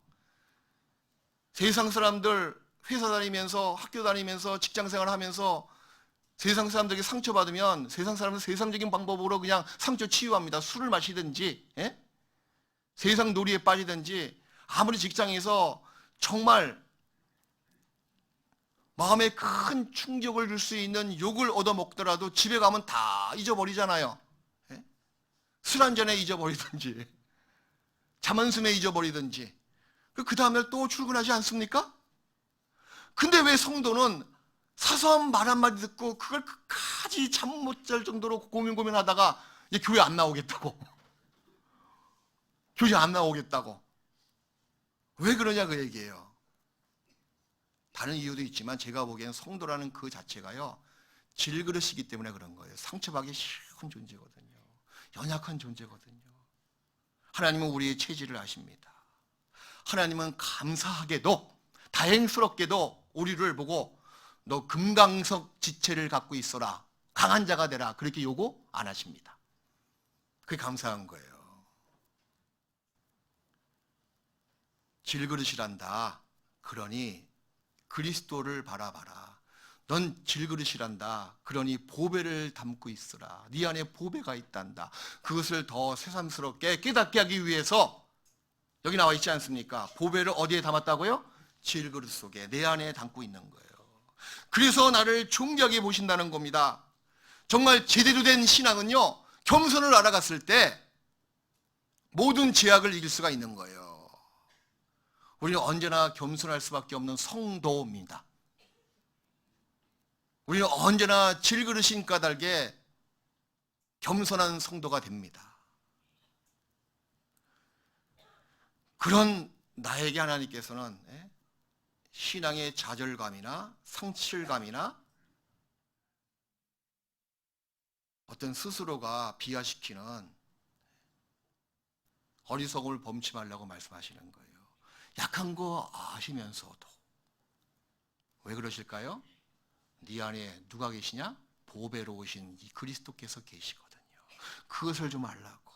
세상 사람들 회사 다니면서 학교 다니면서 직장생활 하면서 세상 사람들에게 상처받으면 세상 사람은 세상적인 방법으로 그냥 상처 치유합니다. 술을 마시든지 세상 놀이에 빠지든지, 아무리 직장에서 정말 마음에 큰 충격을 줄 수 있는 욕을 얻어먹더라도 집에 가면 다 잊어버리잖아요. 술 한 잔에 잊어버리든지 잠 한숨에 잊어버리든지 그 다음에 또 출근하지 않습니까? 근데 왜 성도는 사소한 말 한마디 듣고 그걸 끝까지 잠 못 잘 정도로 고민하다가 이제 교회 안 나오겠다고 교회 안 나오겠다고 왜 그러냐 그 얘기예요. 다른 이유도 있지만 제가 보기엔 성도라는 그 자체가요, 질그릇이기 때문에 그런 거예요. 상처받기 쉬운 존재거든요. 연약한 존재거든요. 하나님은 우리의 체질을 아십니다. 하나님은 감사하게도 다행스럽게도 우리를 보고 너 금강석 지체를 갖고 있어라, 강한 자가 되라, 그렇게 요구 안 하십니다. 그게 감사한 거예요. 질그릇이란다. 그러니 그리스도를 바라봐라. 넌 질그릇이란다. 그러니 보배를 담고 있으라. 네 안에 보배가 있단다. 그것을 더 새삼스럽게 깨닫게 하기 위해서 여기 나와 있지 않습니까? 보배를 어디에 담았다고요? 질그릇 속에 내 안에 담고 있는 거예요. 그래서 나를 존귀하게 보신다는 겁니다. 정말 제대로 된 신앙은요, 겸손을 알아갔을 때 모든 제약을 이길 수가 있는 거예요. 우리는 언제나 겸손할 수밖에 없는 성도입니다. 우리는 언제나 질그릇인 까닭에 겸손한 성도가 됩니다. 그런 나에게 하나님께서는 신앙의 좌절감이나 상실감이나 어떤 스스로가 비하시키는 어리석음을 범치 말라고 말씀하시는 거예요. 약한 거 아시면서도. 왜 그러실까요? 네 안에 누가 계시냐? 보배로우신 이 그리스도께서 계시거든요. 그것을 좀 알라고.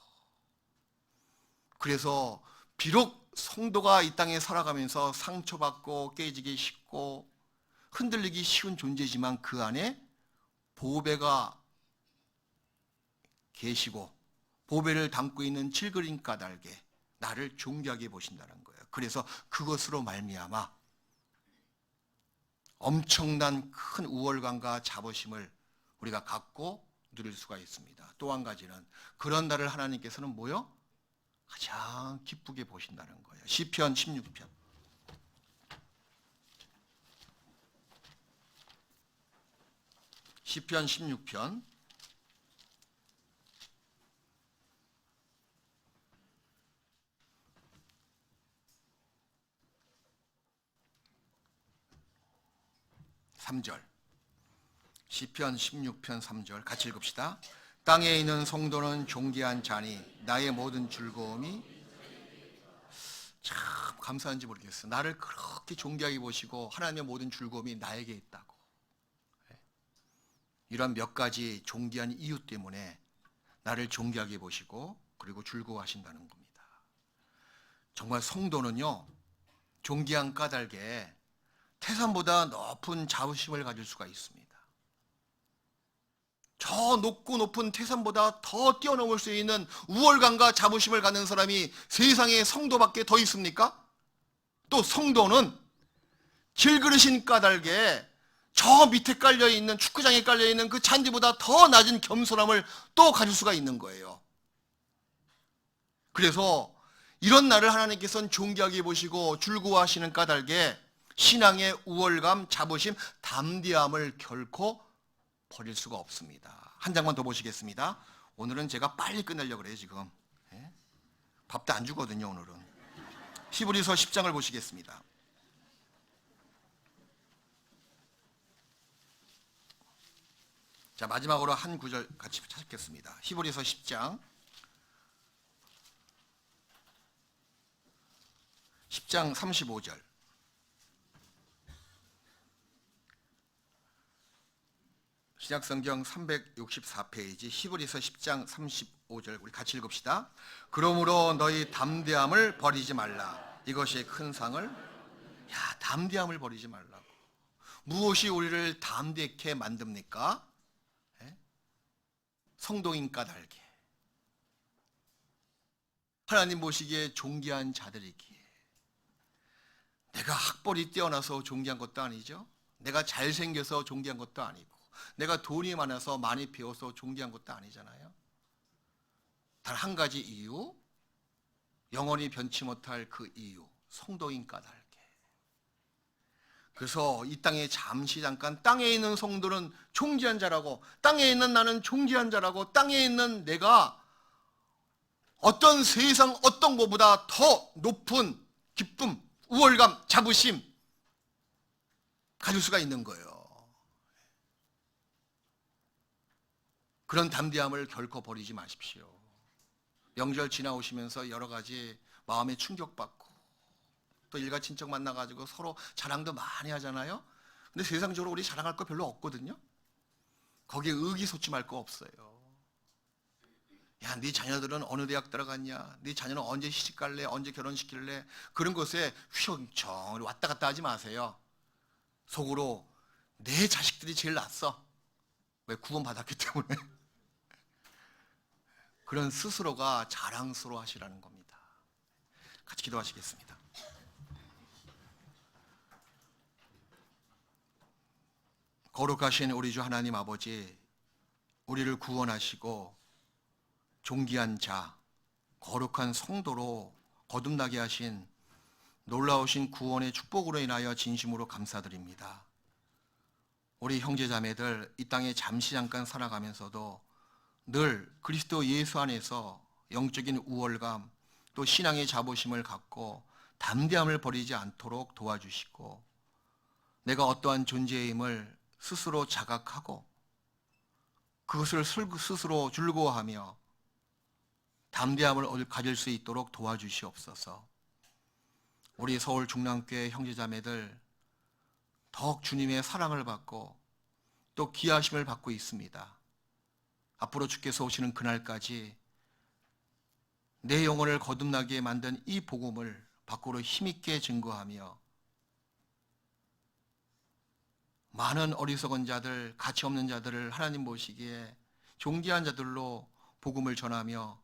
그래서 비록 성도가 이 땅에 살아가면서 상처받고 깨지기 쉽고 흔들리기 쉬운 존재지만 그 안에 보배가 계시고 보배를 담고 있는 칠그린 까닭에 나를 존귀하게 보신다는 거예요. 그래서 그것으로 말미암아 엄청난 큰 우월감과 자부심을 우리가 갖고 누릴 수가 있습니다. 또 한 가지는 그런 나를 하나님께서는 뭐요? 가장 기쁘게 보신다는 거예요. 시편 16편. 시편 16편 3절. 시편 16편 3절 같이 읽읍시다. 땅에 있는 성도는 존귀한 자니 나의 모든 즐거움이 참 감사한지 모르겠어요. 나를 그렇게 존귀하게 보시고 하나님의 모든 즐거움이 나에게 있다고. 이런 몇 가지 존귀한 이유 때문에 나를 존귀하게 보시고 그리고 즐거워하신다는 겁니다. 정말 성도는요, 존귀한 까닭에 태산보다 높은 자부심을 가질 수가 있습니다. 저 높고 높은 태산보다 더 뛰어넘을 수 있는 우월감과 자부심을 갖는 사람이 세상에 성도밖에 더 있습니까? 또 성도는 질그르신 까닭에 저 밑에 깔려있는 축구장에 깔려있는 그 잔디보다 더 낮은 겸손함을 또 가질 수가 있는 거예요. 그래서 이런 나를 하나님께서는 존귀하게 보시고 즐거워하시는 까닭에 신앙의 우월감, 자부심, 담대함을 결코 버릴 수가 없습니다. 한 장만 더 보시겠습니다. 오늘은 제가 빨리 끝내려고 그래요 지금. 밥도 안 주거든요 오늘은. 히브리서 10장을 보시겠습니다. 자, 마지막으로 한 구절 같이 찾겠습니다. 히브리서 10장 35절. 신약성경 364페이지 히브리서 10장 35절 우리 같이 읽읍시다. 그러므로 너희 담대함을 버리지 말라. 이것이 큰 상을. 담대함을 버리지 말라고. 무엇이 우리를 담대케 만듭니까? 성도인 까닭에 하나님 보시기에 존귀한 자들이기에. 내가 학벌이 뛰어나서 존귀한 것도 아니죠. 내가 잘생겨서 존귀한 것도 아니고 내가 돈이 많아서 많이 배워서 존귀한 것도 아니잖아요. 단 한 가지 이유, 영원히 변치 못할 그 이유, 성도인 까닭에. 그래서 이 땅에 잠시 잠깐 땅에 있는 성도는 존귀한 자라고, 땅에 있는 나는 존귀한 자라고, 땅에 있는 내가 어떤 세상 어떤 것보다 더 높은 기쁨, 우월감, 자부심 가질 수가 있는 거예요. 그런 담대함을 결코 버리지 마십시오. 명절 지나오시면서 여러 가지 마음에 충격받고 또 일가 친척 만나가지고 서로 자랑도 많이 하잖아요. 근데 세상적으로 우리 자랑할 거 별로 없거든요. 거기에 의기소침할 거 없어요. 야, 네 자녀들은 어느 대학 들어갔냐? 네 자녀는 언제 시집갈래? 언제 결혼시킬래? 그런 것에 휘청휘청 왔다 갔다 하지 마세요. 속으로 내 자식들이 제일 낫어. 왜? 구원받았기 때문에. 그런 스스로가 자랑스러워 하시라는 겁니다. 같이 기도하시겠습니다. 거룩하신 우리 주 하나님 아버지, 우리를 구원하시고 존귀한 자, 거룩한 성도로 거듭나게 하신 놀라우신 구원의 축복으로 인하여 진심으로 감사드립니다. 우리 형제자매들 이 땅에 잠시 잠깐 살아가면서도 늘 그리스도 예수 안에서 영적인 우월감 또 신앙의 자부심을 갖고 담대함을 버리지 않도록 도와주시고, 내가 어떠한 존재임을 스스로 자각하고 그것을 스스로 즐거워하며 담대함을 가질 수 있도록 도와주시옵소서. 우리 서울 중랑교회 형제자매들 더욱 주님의 사랑을 받고 또 귀하심을 받고 있습니다. 앞으로 주께서 오시는 그날까지 내 영혼을 거듭나게 만든 이 복음을 밖으로 힘있게 증거하며 많은 어리석은 자들, 가치 없는 자들을 하나님 보시기에 존귀한 자들로 복음을 전하며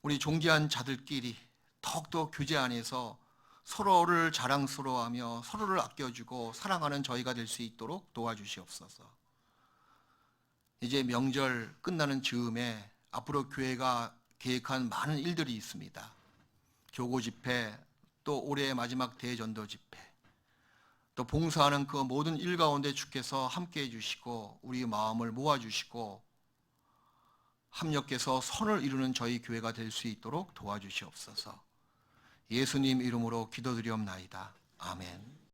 우리 존귀한 자들끼리 더욱더 교제 안에서 서로를 자랑스러워하며 서로를 아껴주고 사랑하는 저희가 될 수 있도록 도와주시옵소서. 이제 명절 끝나는 즈음에 앞으로 교회가 계획한 많은 일들이 있습니다. 교고 집회, 또 올해의 마지막 대전도 집회, 또 봉사하는 그 모든 일 가운데 주께서 함께해 주시고 우리 마음을 모아주시고 합력해서 선을 이루는 저희 교회가 될 수 있도록 도와주시옵소서. 예수님 이름으로 기도드리옵나이다. 아멘.